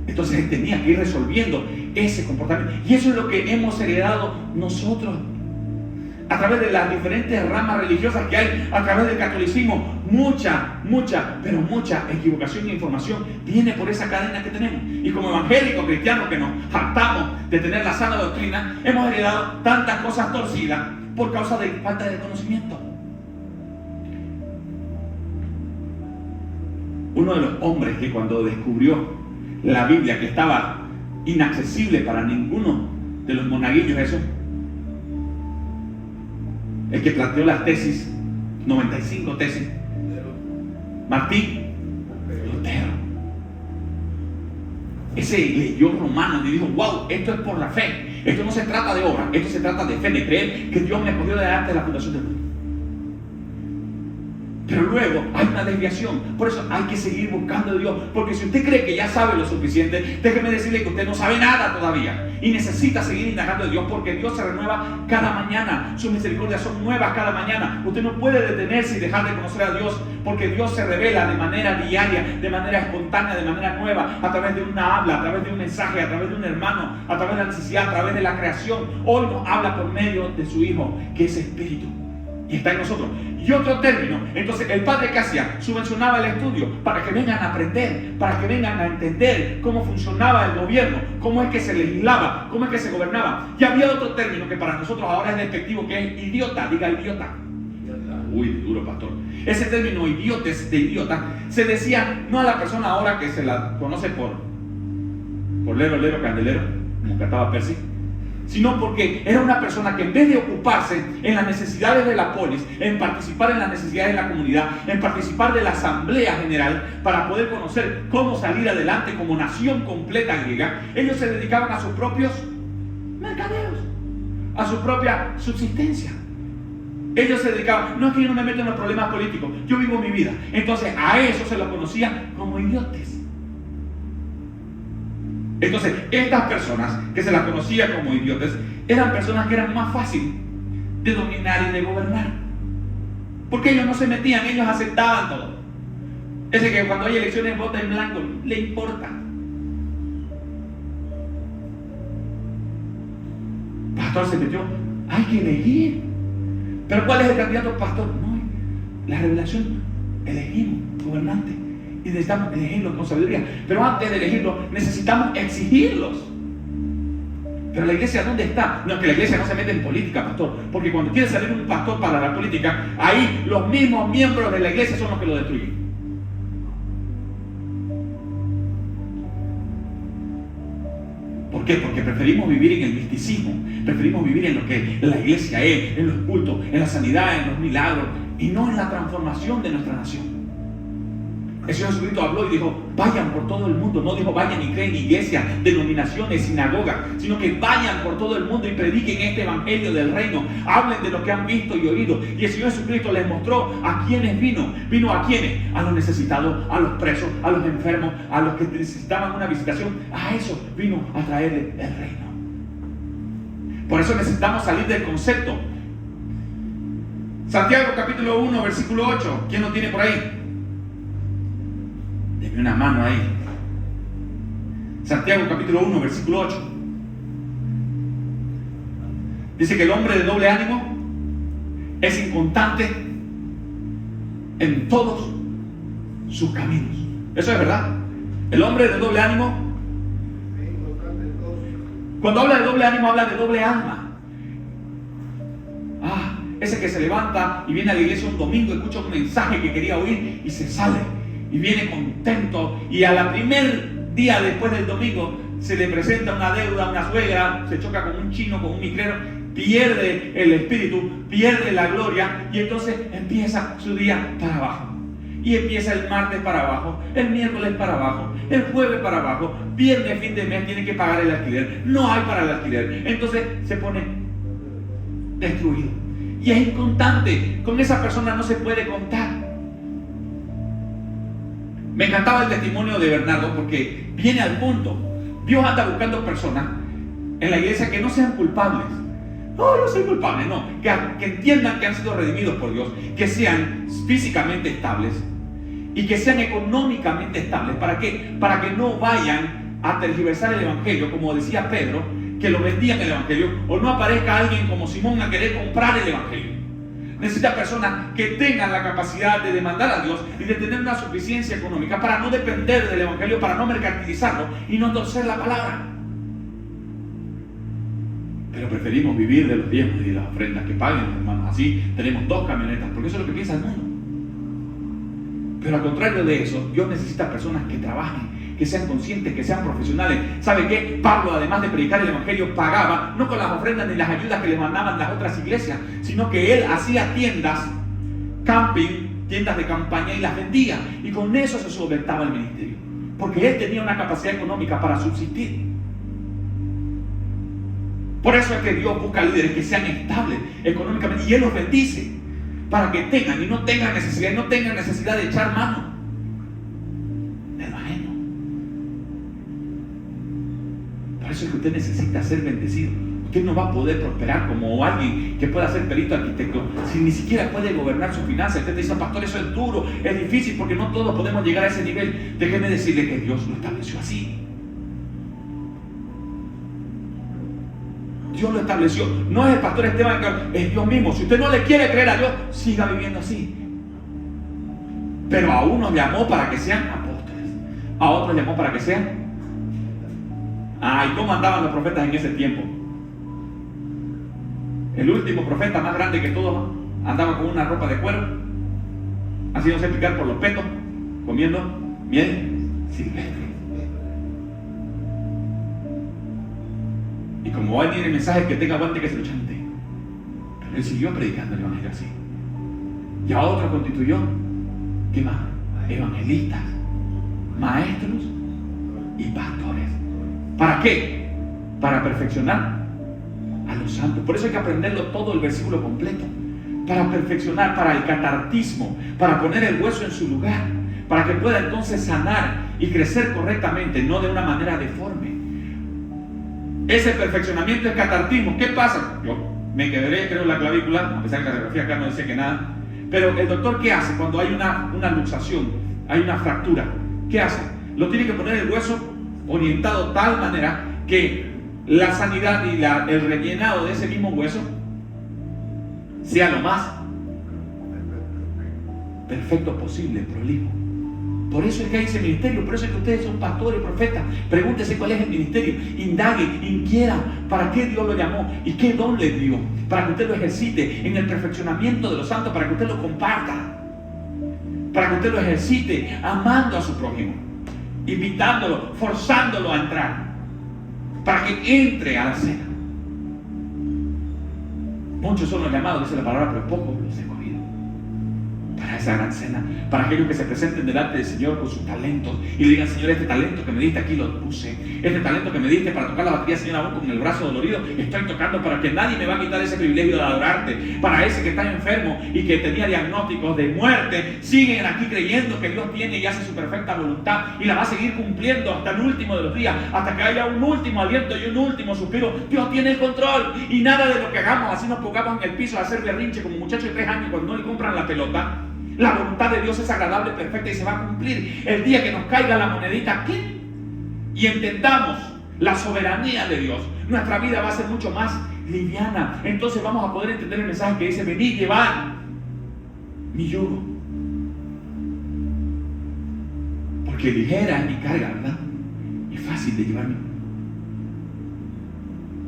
Entonces él tenía que ir resolviendo ese comportamiento, y eso es lo que hemos heredado nosotros a través de las diferentes ramas religiosas que hay, a través del catolicismo. Mucha equivocación e información viene por esa cadena que tenemos, y como evangélicos cristianos que nos jactamos de tener la sana doctrina, hemos heredado tantas cosas torcidas por causa de falta de conocimiento. Uno de los hombres que cuando descubrió la Biblia, que estaba inaccesible para ninguno de los monaguillos, eso, el que planteó las tesis, 95 tesis, Martín Lutero. Ese leyó Romanos y dijo: wow, esto es por la fe, esto no se trata de obra, esto se trata de fe, de creer que Dios me escogió de antes de la fundación del mundo. Pero luego hay una desviación. Por eso hay que seguir buscando a Dios, porque si usted cree que ya sabe lo suficiente, déjeme decirle que usted no sabe nada todavía, y necesita seguir indagando de Dios, porque Dios se renueva cada mañana, sus misericordias son nuevas cada mañana. Usted no puede detenerse y dejar de conocer a Dios, porque Dios se revela de manera diaria, de manera espontánea, de manera nueva, a través de una habla, a través de un mensaje, a través de un hermano, a través de la necesidad, a través de la creación. Hoy nos habla por medio de su Hijo, que es Espíritu, y está en nosotros. Y otro término, entonces el padre, ¿qué hacía? Subvencionaba el estudio para que vengan a aprender, para que vengan a entender cómo funcionaba el gobierno, cómo es que se legislaba, cómo es que se gobernaba. Y había otro término que para nosotros ahora es despectivo, que es idiota. Diga idiota. Uy, duro, pastor. Ese término idiotes, de idiota, se decía no a la persona ahora que se la conoce por por lero, candelero, como cantaba Percy, sino porque era una persona que en vez de ocuparse en las necesidades de la polis, en participar en las necesidades de la comunidad, en participar de la asamblea general para poder conocer cómo salir adelante como nación completa griega, ellos se dedicaban a sus propios mercadeos, a su propia subsistencia. Ellos se dedicaban, no es que yo no me meto en los problemas políticos, yo vivo mi vida. Entonces a eso se lo conocía como idiotes. Entonces, estas personas que se las conocía como idiotes eran personas que eran más fáciles de dominar y de gobernar. Porque ellos no se metían, ellos aceptaban todo. Ese que cuando hay elecciones vota en blanco, le importa. Pastor se metió, hay que elegir. Pero ¿cuál es el candidato pastor? No, la revelación, elegimos gobernantes. Y necesitamos elegirlos con sabiduría. Pero antes de elegirlos, necesitamos exigirlos. Pero la iglesia, ¿dónde está? No, es que la iglesia no se mete en política, pastor. Porque cuando quiere salir un pastor para la política, ahí los mismos miembros de la iglesia son los que lo destruyen. ¿Por qué? Porque preferimos vivir en el misticismo. Preferimos vivir en lo que la iglesia es, en los cultos, en la sanidad, en los milagros, y no en la transformación de nuestra nación. El Señor Jesucristo habló y dijo, vayan por todo el mundo. No dijo vayan y creen iglesias, denominaciones, sinagogas, sino que vayan por todo el mundo y prediquen este evangelio del reino. Hablen de lo que han visto y oído. Y el Señor Jesucristo les mostró a quienes vino. ¿Vino a quiénes? A los necesitados, a los presos, a los enfermos, a los que necesitaban una visitación. A eso vino a traerles el reino. Por eso necesitamos salir del concepto. Santiago capítulo 1, versículo 8. ¿Quién lo tiene por ahí? Deme una mano ahí. Santiago capítulo 1, versículo 8. Dice que el hombre de doble ánimo es inconstante en todos sus caminos. Eso es verdad. El hombre de doble ánimo, cuando habla de doble ánimo, habla de doble alma. Ese que se levanta y viene a la iglesia un domingo, escucha un mensaje que quería oír y se sale. Y viene contento, y a la primer día después del domingo se le presenta una deuda, una suegra, se choca con un chino, con un micrero, pierde el espíritu, pierde la gloria, y entonces empieza su día para abajo. Y empieza el martes para abajo, el miércoles para abajo, el jueves para abajo, viernes, fin de mes, tiene que pagar el alquiler, no hay para el alquiler, entonces se pone destruido. Y es inconstante, con esa persona no se puede contar. Me encantaba el testimonio de Bernardo porque viene al punto. Dios anda buscando personas en la iglesia que no sean culpables. No, yo soy culpable, no. Que entiendan que han sido redimidos por Dios, que sean físicamente estables y que sean económicamente estables. ¿Para qué? Para que no vayan a tergiversar el evangelio, como decía Pedro, que lo vendían el evangelio, o no aparezca alguien como Simón a querer comprar el evangelio. Necesita personas que tengan la capacidad de demandar a Dios y de tener una suficiencia económica para no depender del evangelio, para no mercantilizarlo y no torcer la palabra. Pero preferimos vivir de los diezmos y de las ofrendas que paguen los hermanos. Así tenemos 2 camionetas, porque eso es lo que piensa el mundo. Pero al contrario de eso, Dios necesita personas que trabajen, que sean conscientes, que sean profesionales. ¿Sabe qué? Pablo, además de predicar el evangelio, pagaba, no con las ofrendas ni las ayudas que le mandaban las otras iglesias, sino que él hacía tiendas, camping, tiendas de campaña, y las vendía. Y con eso se solventaba el ministerio, porque él tenía una capacidad económica para subsistir. Por eso es que Dios busca líderes que sean estables económicamente, y él los bendice para que tengan y no tengan necesidad de echar mano de lo ajeno. Por eso es que usted necesita ser bendecido. Usted no va a poder prosperar como alguien que pueda ser perito arquitecto si ni siquiera puede gobernar sus finanzas. Usted dice, pastor, eso es duro, es difícil, porque no todos podemos llegar a ese nivel. Déjeme decirle que Dios lo estableció así. Dios lo estableció. No es el pastor Esteban, es Dios mismo. Si usted no le quiere creer a Dios, siga viviendo así. Pero a unos llamó para que sean apóstoles, a otros llamó para que sean. ¿Y cómo andaban los profetas en ese tiempo? El último profeta más grande que todos andaba con una ropa de cuero, haciéndose picar por los petos, comiendo miel silvestre. como va a venir el mensaje, que tenga aguante, que se lo chante. Pero él siguió predicando el evangelio así. Y a otro constituyó, ¿qué más? Evangelistas, maestros y pastores. ¿Para qué? Para perfeccionar a los santos. Por eso hay que aprenderlo todo el versículo completo. Para perfeccionar, para el catartismo, para poner el hueso en su lugar, para que pueda entonces sanar y crecer correctamente, no de una manera deforme. Ese perfeccionamiento es catartismo. ¿Qué pasa? Yo me quedaré, creo, en la clavícula, a pesar que la radiografía acá no dice que nada. Pero el doctor, ¿qué hace cuando hay una luxación, hay una fractura? ¿Qué hace? Lo tiene que poner el hueso orientado de tal manera que la sanidad y el rellenado de ese mismo hueso sea lo más perfecto posible, prolijo. Por eso es que hay ese ministerio, por eso es que ustedes son pastores, profetas. Pregúntese cuál es el ministerio, indague, inquiera para qué Dios lo llamó y qué don le dio, para que usted lo ejercite en el perfeccionamiento de los santos, para que usted lo comparta, para que usted lo ejercite amando a su prójimo, invitándolo, forzándolo a entrar, para que entre a la cena. Muchos son los llamados, dice la palabra, pero pocos los escogidos para esa gran cena, para aquellos que se presenten delante del Señor con sus talentos y le digan: Señor, este talento que me diste aquí lo puse, este talento que me diste para tocar la batería, Señor, aún con el brazo dolorido, estoy tocando, para que nadie me va a quitar ese privilegio de adorarte. Para ese que está enfermo y que tenía diagnósticos de muerte, siguen aquí creyendo que Dios tiene y hace su perfecta voluntad y la va a seguir cumpliendo hasta el último de los días, hasta que haya un último aliento y un último suspiro. Dios tiene el control y nada de lo que hagamos así nos pongamos en el piso a hacer berrinche como muchachos de 3 años cuando no le compran la pelota. La voluntad de Dios es agradable, perfecta y se va a cumplir. El día que nos caiga la monedita aquí y entendamos la soberanía de Dios, nuestra vida va a ser mucho más liviana. Entonces vamos a poder entender el mensaje que dice: venid, llevad mi yugo, porque ligera es mi carga, ¿verdad? Y fácil de llevarme.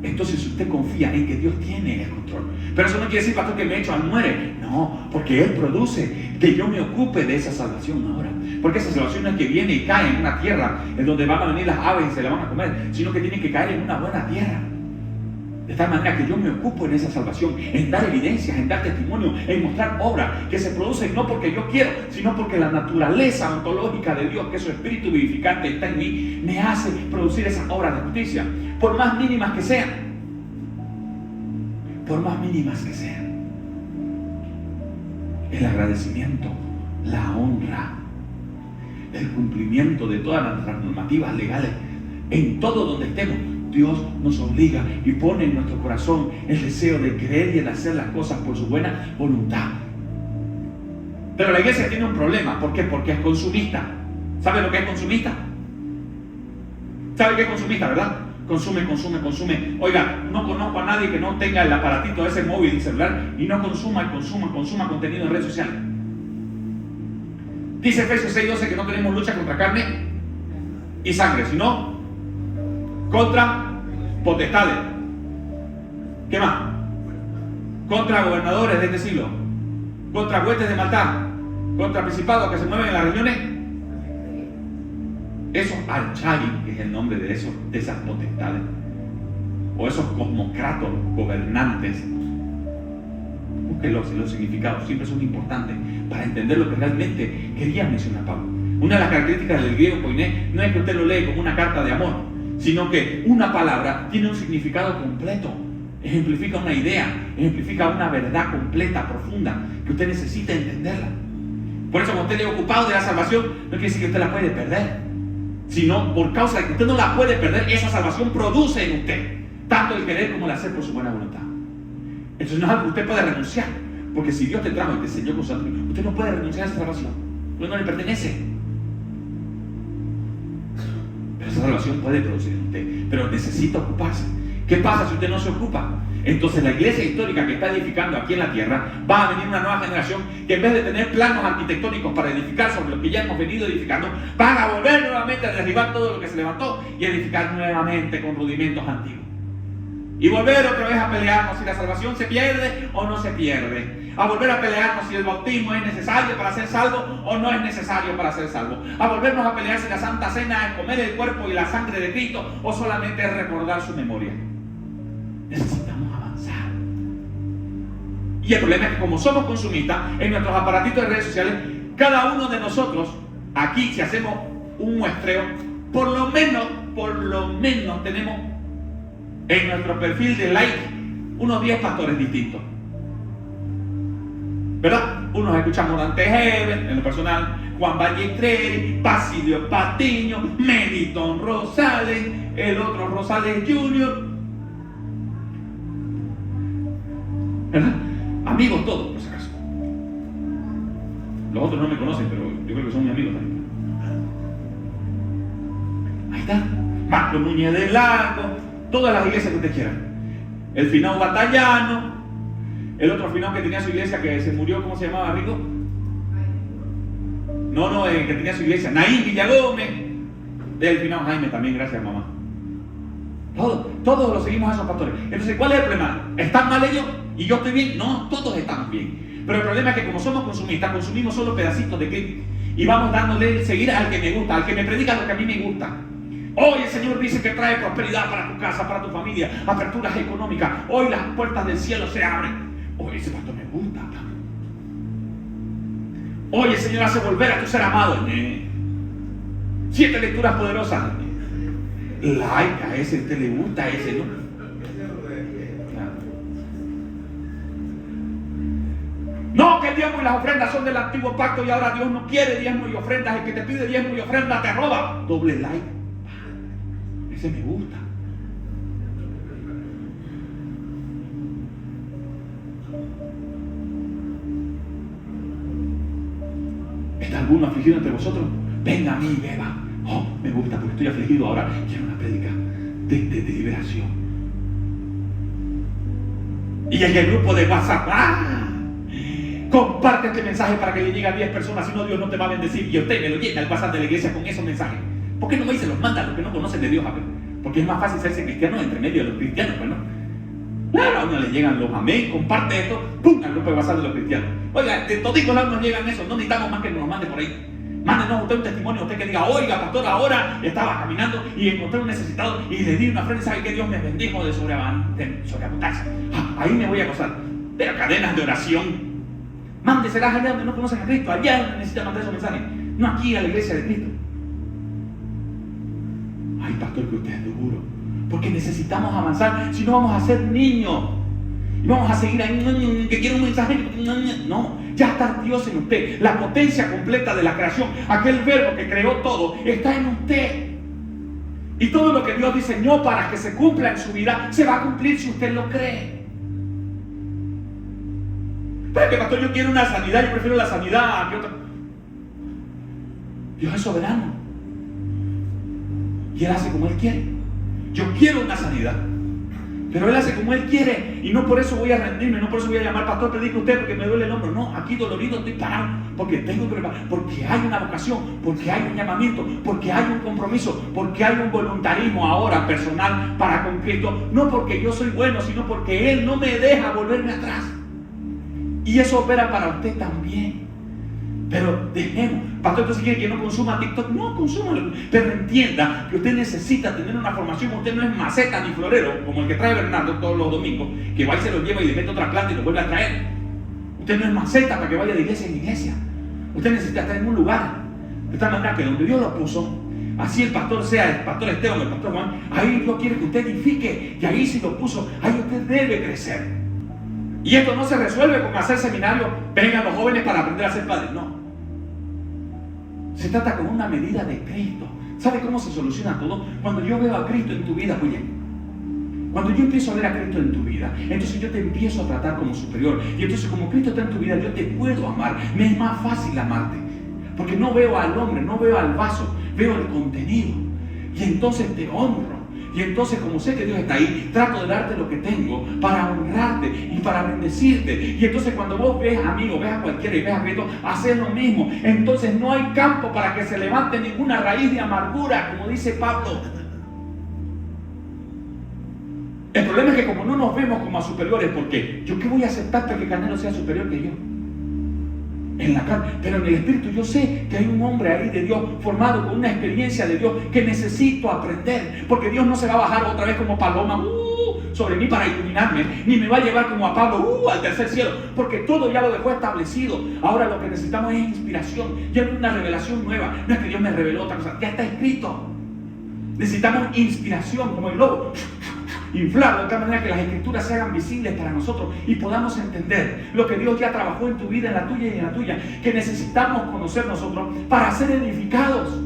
Entonces usted confía en que Dios tiene el control. Pero eso no quiere decir, pastor, que me echo al muere. No, porque Él produce que yo me ocupe de esa salvación ahora. Porque esa salvación no es que viene y cae en una tierra en donde van a venir las aves y se la van a comer, sino que tiene que caer en una buena tierra. De tal manera que yo me ocupo en esa salvación, en dar evidencias, en dar testimonio, en mostrar obras que se producen no porque yo quiero, sino porque la naturaleza ontológica de Dios, que es su espíritu vivificante, está en mí, me hace producir esas obras de justicia, por más mínimas que sean. Por más mínimas que sean. El agradecimiento, la honra, el cumplimiento de todas nuestras normativas legales, en todo donde estemos. Dios nos obliga y pone en nuestro corazón el deseo de creer y el hacer las cosas por su buena voluntad. Pero la iglesia tiene un problema. ¿Por qué? Porque es consumista. ¿Sabe lo que es consumista? ¿Sabe qué es consumista, verdad? Consume. Oiga, no conozco a nadie que no tenga el aparatito ese móvil y celular y no consuma contenido en redes sociales. Dice Efesios 6:12 que no tenemos lucha contra carne y sangre, sino contra potestades. ¿Qué más? Contra gobernadores de este siglo, contra huestes de maldad, contra principados que se mueven en las regiones. Esos archai, que es el nombre de esas potestades, o esos cosmocratos gobernantes, busquen los significados, siempre son importantes para entender lo que realmente quería mencionar Pablo. Una de las características del griego koiné no es que usted lo lee como una carta de amor, sino que una palabra tiene un significado completo, ejemplifica una idea, ejemplifica una verdad completa, profunda, que usted necesita entenderla. Por eso, cuando usted le ocupado de la salvación, no quiere decir que usted la puede perder, sino por causa de que usted no la puede perder, esa salvación produce en usted tanto el querer como el hacer por su buena voluntad. Entonces no es algo que usted puede renunciar, porque si Dios te trajo y te enseñó con su santo, usted no puede renunciar a esa salvación, porque no le pertenece. Pero esa salvación puede producir en usted, pero necesita ocuparse. ¿Qué pasa si usted no se ocupa? Entonces la iglesia histórica que está edificando aquí en la tierra, va a venir una nueva generación que en vez de tener planos arquitectónicos para edificar sobre lo que ya hemos venido edificando, van a volver nuevamente a derribar todo lo que se levantó y edificar nuevamente con rudimentos antiguos. Y volver otra vez a pelearnos si la salvación se pierde o no se pierde. A volver a pelearnos si el bautismo es necesario para ser salvo o no es necesario para ser salvo. A volvernos a pelear si la Santa Cena es comer el cuerpo y la sangre de Cristo o solamente es recordar su memoria. necesitamos avanzar. Y el problema es que como somos consumistas, en nuestros aparatitos de redes sociales, cada uno de nosotros, aquí si hacemos un muestreo, por lo menos tenemos en nuestro perfil de like unos 10 pastores distintos. ¿Verdad? Unos escuchamos Dante Heaven, en lo personal, Juan Ballestretti, Basilio Patiño, Meriton Rosales, el otro Rosales Jr. ¿Verdad? Amigos todos, por si acaso. Los otros no me conocen, pero yo creo que son mis amigos también. Ahí está. Marco Núñez de Largo, todas las iglesias que ustedes quieran. El Finao Batallano, el otro Finao que tenía su iglesia que se murió, ¿cómo se llamaba, Rico? No, que tenía su iglesia, Naín Villagómez, del Finao Jaime también, gracias mamá. Todos lo seguimos a esos pastores. Entonces, ¿cuál es el problema? ¿Están mal ellos y yo estoy bien? No, todos estamos bien. Pero el problema es que como somos consumistas, consumimos solo pedacitos de clip y vamos dándole seguir al que me gusta, al que me predica lo que a mí me gusta. Hoy el Señor dice que trae prosperidad para tu casa, para tu familia, aperturas económicas. Hoy las puertas del cielo se abren. Hoy ese pastor me gusta. Hoy el Señor hace volver a tu ser amado. 7 lecturas poderosas. Like a ese, usted le gusta a ese, ¿no? Claro. No, que el diezmo y las ofrendas son del antiguo pacto y ahora Dios no quiere diezmo y ofrendas. El que te pide diezmo y ofrenda te roba. Doble like. Ese me gusta. ¿Está alguno afligido entre vosotros? Venga a mí y beba. Oh, me gusta porque estoy afligido ahora. Quiero una prédica de liberación. Y en el grupo de WhatsApp, comparte este mensaje para que le llegue a 10 personas. Si no, Dios no te va a bendecir. Y usted me lo llena al WhatsApp de la iglesia con esos mensajes. ¿Por qué no me se los manda a los que no conocen de Dios? A ver, porque es más fácil serse cristiano entre medio de los cristianos, pues, ¿no? Claro, a uno le llegan los amén, comparte esto, ¡pum!, al grupo de WhatsApp de los cristianos. Oiga, de toditos lados nos llegan eso, no necesitamos más que nos mande por ahí. Mándenos usted un testimonio, usted que diga, oiga, pastor, ahora estaba caminando y encontré un necesitado y le di una ofrenda, ¿sabe qué? Dios me bendijo de sobreabundancia. Ahí me voy a gozar. Pero cadenas de oración, mándeselas allá donde no conocen a Cristo, allá donde necesitan mandar esos mensajes, no aquí a la iglesia de Cristo. Ay, pastor, que usted es duro, porque necesitamos avanzar, si no vamos a ser niños y vamos a seguir ahí, que quiero un mensaje, no, ya está Dios en usted, la potencia completa de la creación, aquel verbo que creó todo, está en usted. Y todo lo que Dios diseñó para que se cumpla en su vida, se va a cumplir si usted lo cree. Pero que pastor, yo quiero una sanidad, yo prefiero la sanidad que otra. Dios es soberano y Él hace como Él quiere. Yo quiero una sanidad, pero Él hace como Él quiere y no por eso voy a rendirme, no por eso voy a llamar, pastor, predique usted porque me duele el hombro. No, aquí dolorido estoy parado porque tengo que preparar, porque hay una vocación, porque hay un llamamiento, porque hay un compromiso, porque hay un voluntarismo ahora personal para con Cristo, no porque yo soy bueno, sino porque Él no me deja volverme atrás. Y eso opera para usted también. Pero dejemos, pastor, entonces quiere que no consuma TikTok, no, consúmalo, pero entienda que usted necesita tener una formación. Usted no es maceta ni florero como el que trae Bernardo todos los domingos, que va y se lo lleva y le mete otra planta y lo vuelve a traer. Usted no es maceta para que vaya de iglesia en iglesia. Usted necesita estar en un lugar, de tal manera que donde Dios lo puso, así el pastor sea el pastor Esteban o el pastor Juan, ahí Dios quiere que usted edifique, y ahí si lo puso, ahí usted debe crecer. Y esto no se resuelve con hacer seminarios, vengan los jóvenes para aprender a ser padres, no. Se trata con una medida de Cristo. ¿Sabe cómo se soluciona todo? Cuando yo veo a Cristo en tu vida, William. Cuando yo empiezo a ver a Cristo en tu vida, entonces yo te empiezo a tratar como superior. Y entonces como Cristo está en tu vida, yo te puedo amar. Me es más fácil amarte. Porque no veo al hombre, no veo al vaso, veo el contenido. Y entonces te honro. Y entonces, como sé que Dios está ahí, trato de darte lo que tengo para honrarte y para bendecirte. Y entonces cuando vos ves a mí o ves a cualquiera y ves a Cristo, haces lo mismo. Entonces no hay campo para que se levante ninguna raíz de amargura, como dice Pablo. El problema es que como no nos vemos como a superiores, porque yo qué voy a aceptar que Canelo sea superior que yo en la carne, pero en el espíritu yo sé que hay un hombre ahí de Dios formado con una experiencia de Dios que necesito aprender, porque Dios no se va a bajar otra vez como paloma sobre mí para iluminarme, ni me va a llevar como a Pablo al tercer cielo, porque todo ya lo dejó establecido. Ahora lo que necesitamos es inspiración, ya no es una revelación nueva, no es que Dios me reveló otra cosa, ya está escrito. Necesitamos inspiración, como el globo, inflarlo de tal manera que las escrituras se hagan visibles para nosotros y podamos entender lo que Dios ya trabajó en tu vida, en la tuya y en la tuya, que necesitamos conocer nosotros para ser edificados,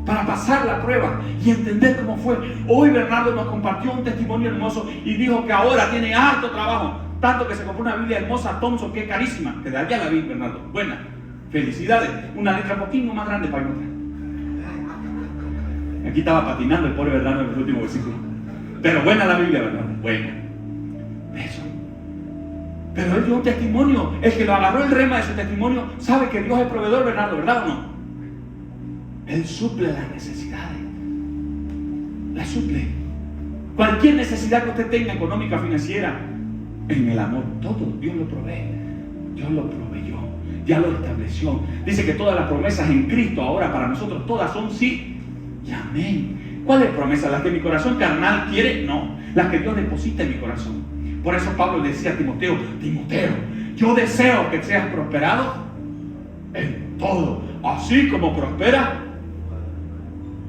para pasar la prueba y entender cómo fue. Hoy Bernardo nos compartió un testimonio hermoso y dijo que ahora tiene harto trabajo, tanto que se compró una Biblia hermosa Thompson, que es carísima, que de allá la vi, Bernardo, buena, felicidades, una letra un poquito más grande para encontrar. Aquí estaba patinando el pobre Bernardo en el último versículo, pero buena la Biblia, Bernardo, buena. Eso. Pero él dio un testimonio, el que lo agarró el rema de su testimonio sabe que Dios es proveedor, Bernardo, ¿verdad o no? Él suple las necesidades, las suple. Cualquier necesidad que usted tenga, económica, financiera, en el amor, todo Dios lo provee. Dios lo proveyó, ya lo estableció. Dice que todas las promesas en Cristo ahora para nosotros todas son sí y amén. ¿Cuáles promesas? ¿Las que mi corazón carnal quiere? No, las que Dios deposita en mi corazón. Por eso Pablo le decía a Timoteo, yo deseo que seas prosperado en todo, así como prospera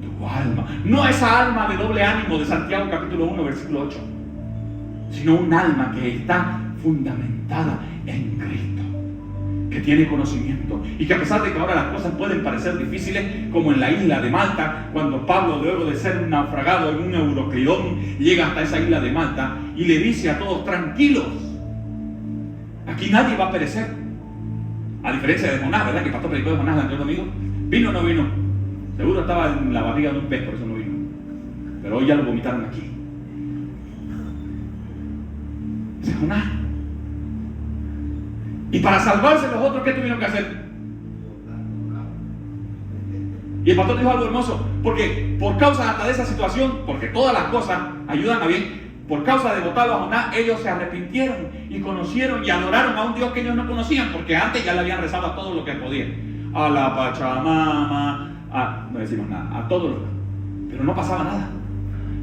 tu alma. No esa alma de doble ánimo de Santiago capítulo 1 versículo 8, sino un alma que está fundamentada en Cristo, que tiene conocimiento y que a pesar de que ahora las cosas pueden parecer difíciles, como en la isla de Malta, cuando Pablo, luego de ser naufragado en un Euroclidón, llega hasta esa isla de Malta y le dice a todos, tranquilos, aquí nadie va a perecer. A diferencia de Jonás, ¿verdad? Que el pastor predicó de Jonás el anterior domingo. ¿Vino o no vino? Seguro estaba en la barriga de un pez, por eso no vino. Pero hoy ya lo vomitaron aquí. Ese es Jonás. Y para salvarse los otros, ¿qué tuvieron que hacer? Y el pastor dijo algo hermoso, porque por causa hasta de esa situación, porque todas las cosas ayudan a bien, por causa de botarlo a Jonás, ellos se arrepintieron y conocieron y adoraron a un Dios que ellos no conocían, porque antes ya le habían rezado a todo lo que podían, a la Pachamama, no decimos nada, a todo lo que, pero no pasaba nada.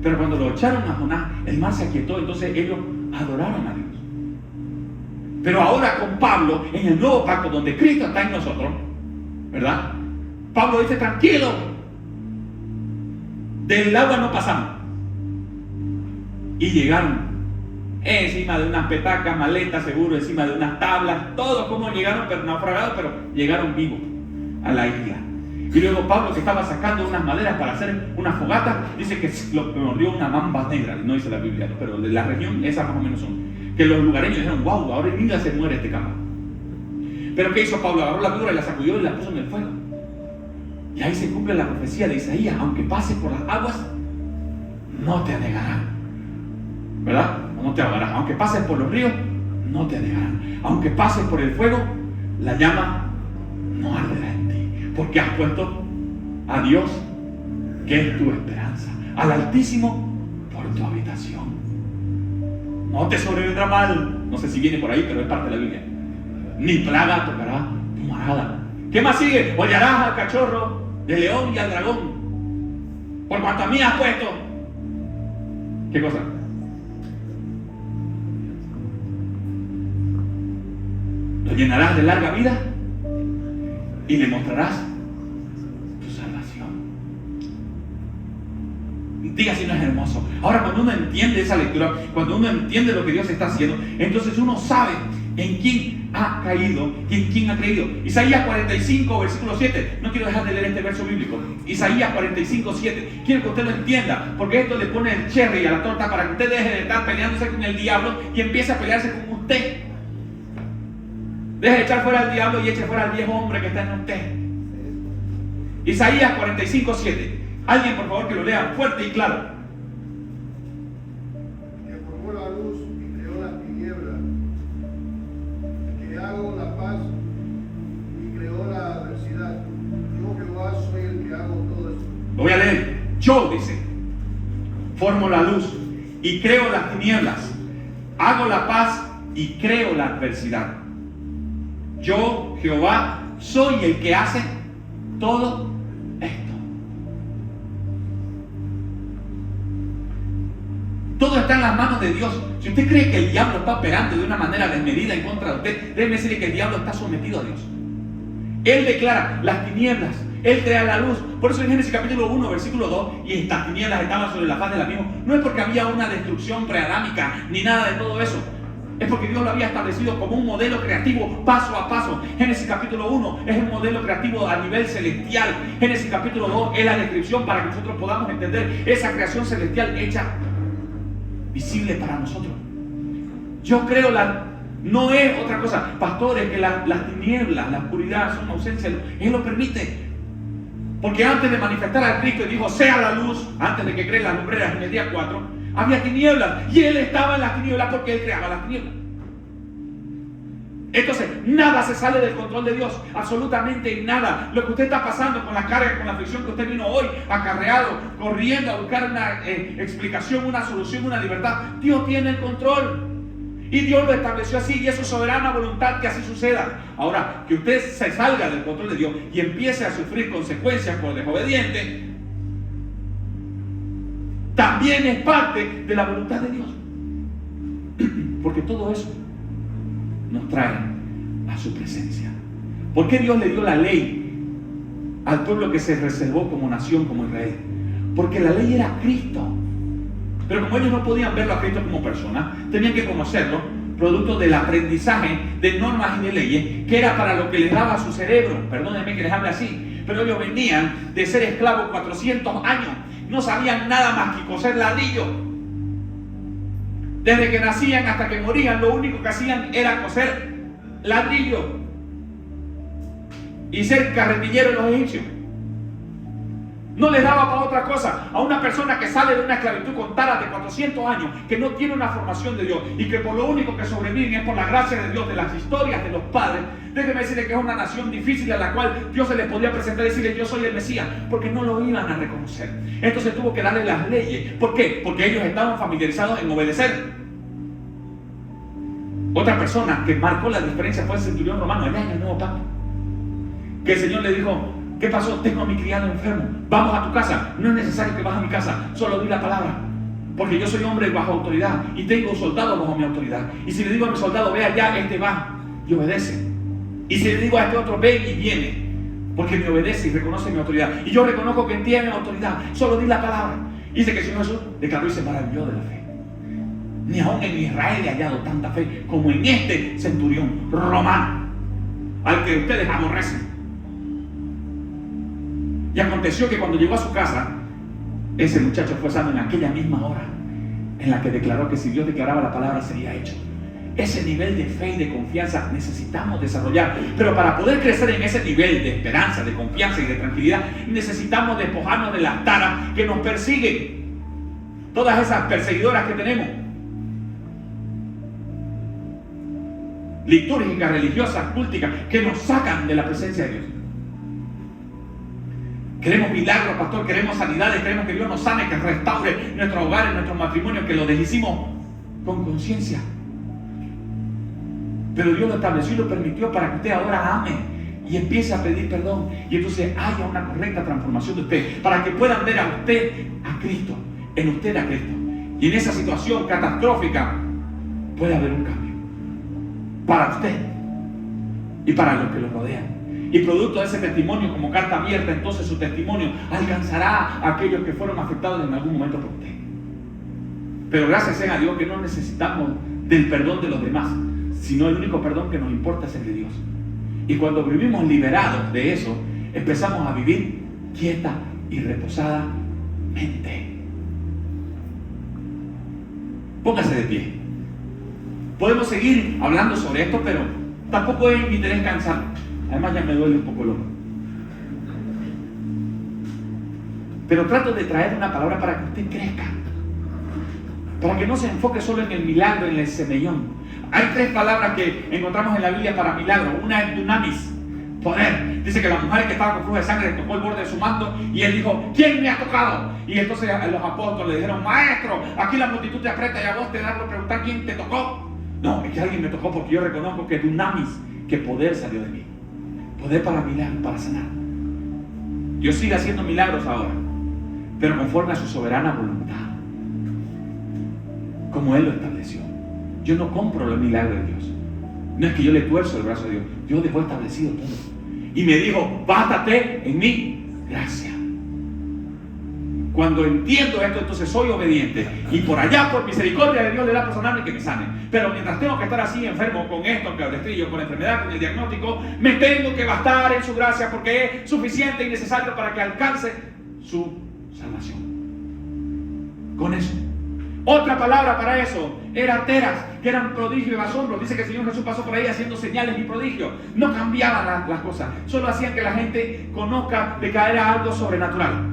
Pero cuando lo echaron a Jonás, el mar se aquietó, entonces ellos adoraron a Dios. Pero ahora con Pablo, en el nuevo pacto donde Cristo está en nosotros, ¿verdad? Pablo dice, tranquilo, del agua no pasamos. Y llegaron encima de unas petacas, maletas, seguro, encima de unas tablas, todos como llegaron, pero naufragados, pero llegaron vivos a la isla. Y luego Pablo, que estaba sacando unas maderas para hacer una fogata, dice que lo mordió una mamba negra, no dice la Biblia, pero de la región esas más o menos son. Que los lugareños dijeron, wow, ahora en isla se muere este campo. Pero ¿qué hizo Pablo? Agarró la piedra y la sacudió y la puso en el fuego. Y ahí se cumple la profecía de Isaías, aunque pases por las aguas, no te anegarán. ¿Verdad? No te ahogarás. Aunque pases por los ríos, no te anegarán. Aunque pases por el fuego, la llama no arderá en ti. Porque has puesto a Dios, que es tu esperanza, al Altísimo por tu habitación. No te sobrevendrá mal. No sé si viene por ahí, pero es parte de la Biblia. Ni plaga tocará tu morada. ¿Qué más sigue? Hollarás al cachorro de león y al dragón. Por cuanto a mí has puesto. ¿Qué cosa? Lo llenarás de larga vida y le mostrarás tu salvación. Diga si no es hermoso. Ahora, cuando uno entiende esa lectura, cuando uno entiende lo que Dios está haciendo, entonces uno sabe en quién ha caído y en quién ha creído. Isaías 45, versículo 7. No quiero dejar de leer este verso bíblico. Isaías 45, 7. Quiero que usted lo entienda, porque esto le pone el cherry a la torta para que usted deje de estar peleándose con el diablo y empiece a pelearse con usted. Deje de echar fuera al diablo y eche fuera al viejo hombre que está en usted. Isaías 45, 7. Alguien, por favor, que lo lea fuerte y claro. Que formó la luz y creó las tinieblas, que hago la paz y creó la adversidad. Yo, Jehová, soy el que hago todo esto. Lo voy a leer. Yo, dice, formo la luz y creo las tinieblas, hago la paz y creo la adversidad. Yo, Jehová, soy el que hace todo esto. Todo está en las manos de Dios. Si usted cree que el diablo está operando de una manera desmedida en contra de usted, déjeme decirle que el diablo está sometido a Dios. Él declara las tinieblas, Él crea la luz. Por eso en Génesis capítulo 1, versículo 2, y estas tinieblas estaban sobre la faz del abismo. No es porque había una destrucción preadámica, ni nada de todo eso. Es porque Dios lo había establecido como un modelo creativo paso a paso. Génesis capítulo 1 es un modelo creativo a nivel celestial. Génesis capítulo 2 es la descripción para que nosotros podamos entender esa creación celestial hecha visible para nosotros. Yo creo no es otra cosa, pastores, que las tinieblas, la oscuridad son ausencia. Él lo permite. Porque antes de manifestar a Cristo, dijo, sea la luz, antes de que creen las lumbreras en el día 4, había tinieblas. Y Él estaba en las tinieblas porque Él creaba las tinieblas. Entonces, nada se sale del control de Dios, absolutamente nada. Lo que usted está pasando con la carga, con la aflicción que usted vino hoy, acarreado, corriendo a buscar una explicación, una solución, una libertad, Dios tiene el control. Y Dios lo estableció así, y es su soberana voluntad que así suceda. Ahora, que usted se salga del control de Dios y empiece a sufrir consecuencias por desobediente, también es parte de la voluntad de Dios. Porque todo eso nos trae a su presencia. ¿Por qué Dios le dio la ley al pueblo que se reservó como nación, como Israel? Porque la ley era Cristo. Pero como ellos no podían verlo a Cristo como persona, tenían que conocerlo, producto del aprendizaje de normas y de leyes, que era para lo que les daba su cerebro. Perdónenme que les hable así, pero ellos venían de ser esclavos 400 años. No sabían nada más que coser ladrillo. Desde que nacían hasta que morían, lo único que hacían era coser ladrillo y ser carretilleros los egipcios. No les daba para otra cosa. A una persona que sale de una esclavitud con taras de 400 años, que no tiene una formación de Dios y que por lo único que sobreviven es por la gracia de Dios, de las historias de los padres, déjeme decirle que es una nación difícil a la cual Dios se les podía presentar y decirle, yo soy el Mesías, porque no lo iban a reconocer. Entonces tuvo que darle las leyes. ¿Por qué? Porque ellos estaban familiarizados en obedecer. Otra persona que marcó la diferencia fue el centurión romano, allá en el Nuevo Pacto, que el Señor le dijo, ¿qué pasó? Tengo a mi criado enfermo, vamos a tu casa. No es necesario que vayas a mi casa, solo di la palabra, porque yo soy hombre bajo autoridad y tengo soldados bajo mi autoridad. Y si le digo a mi soldado, ve allá, este va y obedece. Y si le digo a este otro, ven y viene, porque me obedece y reconoce mi autoridad. Y yo reconozco que tiene autoridad, solo di la palabra. Y dice que el Señor Jesús declaró y se maravilló de la fe. Ni aún en Israel he hallado tanta fe como en este centurión romano, al que ustedes aborrecen. Y aconteció que cuando llegó a su casa, ese muchacho fue sano en aquella misma hora en la que declaró que si Dios declaraba la palabra sería hecho. Ese nivel de fe y de confianza necesitamos desarrollar. Pero para poder crecer en ese nivel de esperanza, de confianza y de tranquilidad, necesitamos despojarnos de las taras que nos persiguen. Todas esas perseguidoras que tenemos, litúrgicas, religiosas, culticas, que nos sacan de la presencia de Dios. Queremos milagros, pastor, queremos sanidades, queremos que Dios nos sane, que restaure nuestros hogares, nuestros matrimonios, que lo deshicimos con conciencia. Pero Dios lo estableció y lo permitió para que usted ahora ame y empiece a pedir perdón. Y entonces haya una correcta transformación de usted, para que puedan ver a usted a Cristo, en usted a Cristo. Y en esa situación catastrófica puede haber un cambio para usted y para los que lo rodean. Y producto de ese testimonio, como carta abierta, entonces su testimonio alcanzará a aquellos que fueron afectados en algún momento por usted. Pero gracias sea a Dios que no necesitamos del perdón de los demás, sino el único perdón que nos importa es el de Dios. Y cuando vivimos liberados de eso, empezamos a vivir quieta y reposadamente. Póngase de pie. Podemos seguir hablando sobre esto, pero tampoco es mi interés cansarlo. Además ya me duele un poco el hombro. Pero trato de traer una palabra para que usted crezca, para que no se enfoque solo en el milagro, en el semellón. Hay 3 palabras que encontramos en la Biblia para milagro. Una es dunamis, poder. Dice que la mujer que estaba con flujo de sangre tocó el borde de su manto y él dijo, ¿quién me ha tocado? Y entonces los apóstoles le dijeron, maestro, aquí la multitud te aprieta y a vos te da por preguntar quién te tocó. No, es que alguien me tocó, porque yo reconozco que dunamis, que poder salió de mí. Poder para milagros, para sanar. Dios sigue haciendo milagros ahora, pero conforme a su soberana voluntad. como Él lo estableció. Yo no compro el milagro de Dios. No es que yo le tuerzo el brazo de Dios. Dios dejó establecido todo. Y me dijo, bástate en mi gracia. Cuando entiendo esto, entonces soy obediente. Y por allá, por misericordia de Dios, le da por sanarme que me sane. Pero mientras tengo que estar así enfermo con esto, con el destrillo, con la enfermedad, con el diagnóstico, me tengo que bastar en su gracia porque es suficiente y necesario para que alcance su salvación. Con eso. Otra palabra para eso era teras, que eran prodigios y asombros. Dice que el Señor Jesús pasó por ahí haciendo señales y prodigios. No cambiaban las cosas, solo hacían que la gente conozca de que era algo sobrenatural.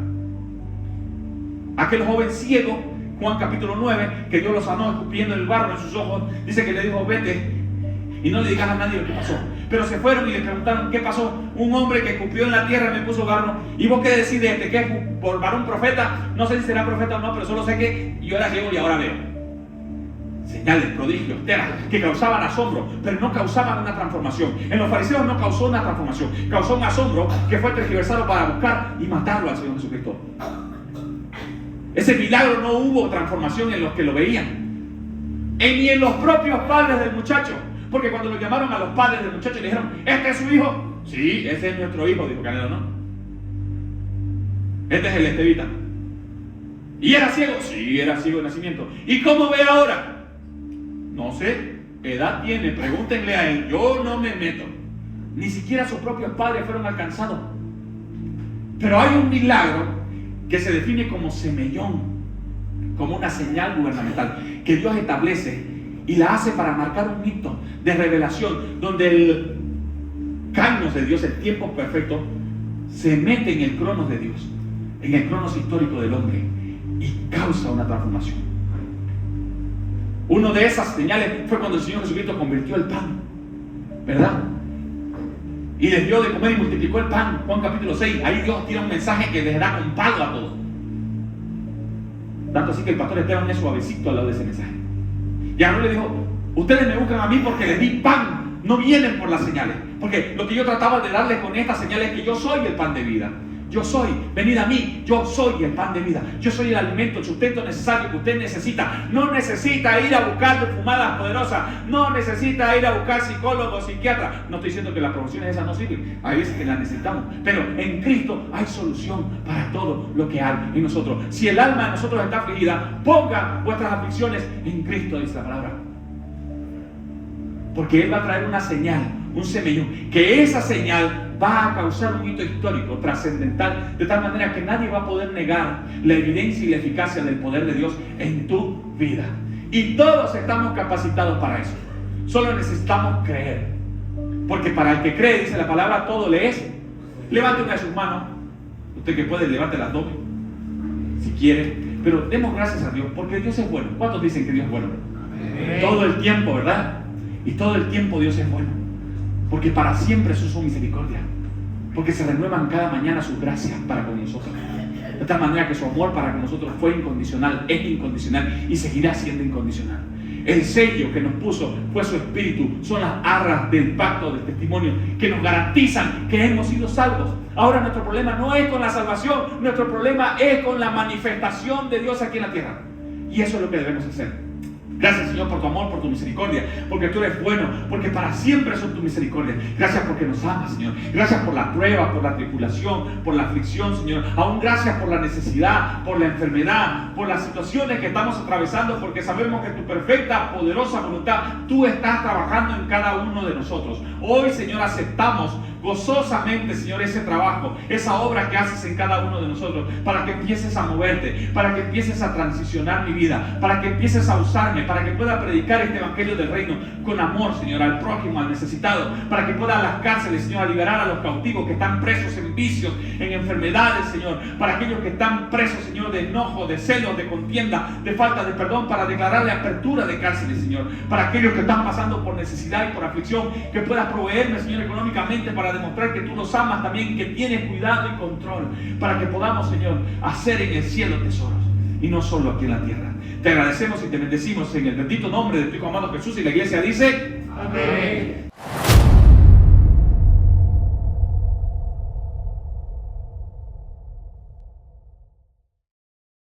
Aquel joven ciego, Juan capítulo 9, que Dios lo sanó escupiendo el barro en sus ojos, dice que le dijo, vete y no le digas a nadie lo que pasó. Pero se fueron y le preguntaron, ¿qué pasó? Un hombre que escupió en la tierra me puso barro. ¿Y vos qué decís de este? ¿Qué es por varón profeta? No sé si será profeta o no, pero solo sé que yo era ciego y ahora veo. Señales, prodigios, teras, que causaban asombro, pero no causaban una transformación. En los fariseos no causó una transformación, causó un asombro que fue tergiversado para buscar y matarlo al Señor Jesucristo. Ese milagro no hubo transformación en los que lo veían, ni en los propios padres del muchacho. Porque cuando lo llamaron a los padres del muchacho y le dijeron, ¿este es su hijo? Sí, ese es nuestro hijo, dijo Canelo, ¿no? Este es el estevita. ¿Y era ciego? Sí, era ciego de nacimiento. ¿Y cómo ve ahora? No sé, edad tiene, pregúntenle a él, yo no me meto. Ni siquiera sus propios padres fueron alcanzados. Pero hay un milagro que se define como semellón, como una señal gubernamental, que Dios establece y la hace para marcar un hito de revelación, donde el kainos de Dios, el tiempo perfecto, se mete en el cronos de Dios, en el cronos histórico del hombre, y causa una transformación. Una de esas señales fue cuando el Señor Jesucristo convirtió el pan, ¿verdad? Y les dio de comer y multiplicó el pan. Juan capítulo 6. Ahí Dios tiene un mensaje que les da con palo a todos. Tanto así que el pastor Esteban es suavecito al lado de ese mensaje. Y ahora le dijo, ustedes me buscan a mí porque les di pan, no vienen por las señales. Porque lo que yo trataba de darles con estas señales es que yo soy el pan de vida. Yo soy, venid a mí, yo soy el pan de vida. Yo soy el alimento, el sustento necesario que usted necesita. No necesita ir a buscar perfumadas poderosas. No necesita ir a buscar psicólogos, psiquiatras. No estoy diciendo que las profesiones esas no sirven. Hay veces que las necesitamos. Pero en Cristo hay solución para todo lo que hay en nosotros. Si el alma de nosotros está afligida, pongan vuestras aflicciones en Cristo, dice la palabra. Porque Él va a traer una señal, un semillón. Que esa señal va a causar un hito histórico, trascendental, de tal manera que nadie va a poder negar la evidencia y la eficacia del poder de Dios en tu vida. Y todos estamos capacitados para eso. Solo necesitamos creer. Porque para el que cree, dice la palabra, todo le es. Levante una de sus manos. Usted que puede, levante las dos, si quiere. Pero demos gracias a Dios, porque Dios es bueno. ¿Cuántos dicen que Dios es bueno? Amén. Todo el tiempo, ¿verdad? Y todo el tiempo Dios es bueno. Porque para siempre es su misericordia. Porque se renuevan cada mañana sus gracias para con nosotros. De tal manera que su amor para con nosotros fue incondicional, es incondicional y seguirá siendo incondicional. El sello que nos puso fue su espíritu. Son las arras del pacto, del testimonio, que nos garantizan que hemos sido salvos. Ahora nuestro problema no es con la salvación. Nuestro problema es con la manifestación de Dios aquí en la tierra. Y eso es lo que debemos hacer. Gracias, Señor, por tu amor, por tu misericordia, porque tú eres bueno, porque para siempre son tu misericordia. Gracias porque nos amas, Señor. Gracias por la prueba, por la tribulación, por la aflicción, Señor. Aún gracias por la necesidad, por la enfermedad, por las situaciones que estamos atravesando, porque sabemos que tu perfecta, poderosa voluntad, tú estás trabajando en cada uno de nosotros. Hoy, Señor, aceptamos gozosamente, Señor, ese trabajo, esa obra que haces en cada uno de nosotros, para que empieces a moverte, para que empieces a transicionar mi vida, para que empieces a usarme, para que pueda predicar este evangelio del reino con amor, Señor, al prójimo, al necesitado, para que pueda a las cárceles, Señor, a liberar a los cautivos que están presos en vicios, en enfermedades, Señor, para aquellos que están presos, Señor, de enojo, de celos, de contienda, de falta de perdón, para declararle apertura de cárceles, Señor, para aquellos que están pasando por necesidad y por aflicción, que puedas proveerme, Señor, económicamente, para demostrar que tú los amas también, que tienes cuidado y control, para que podamos, Señor, hacer en el cielo tesoros y no solo aquí en la tierra. Te agradecemos y te bendecimos en el bendito nombre de tu Hijo amado Jesús, y la iglesia dice amén.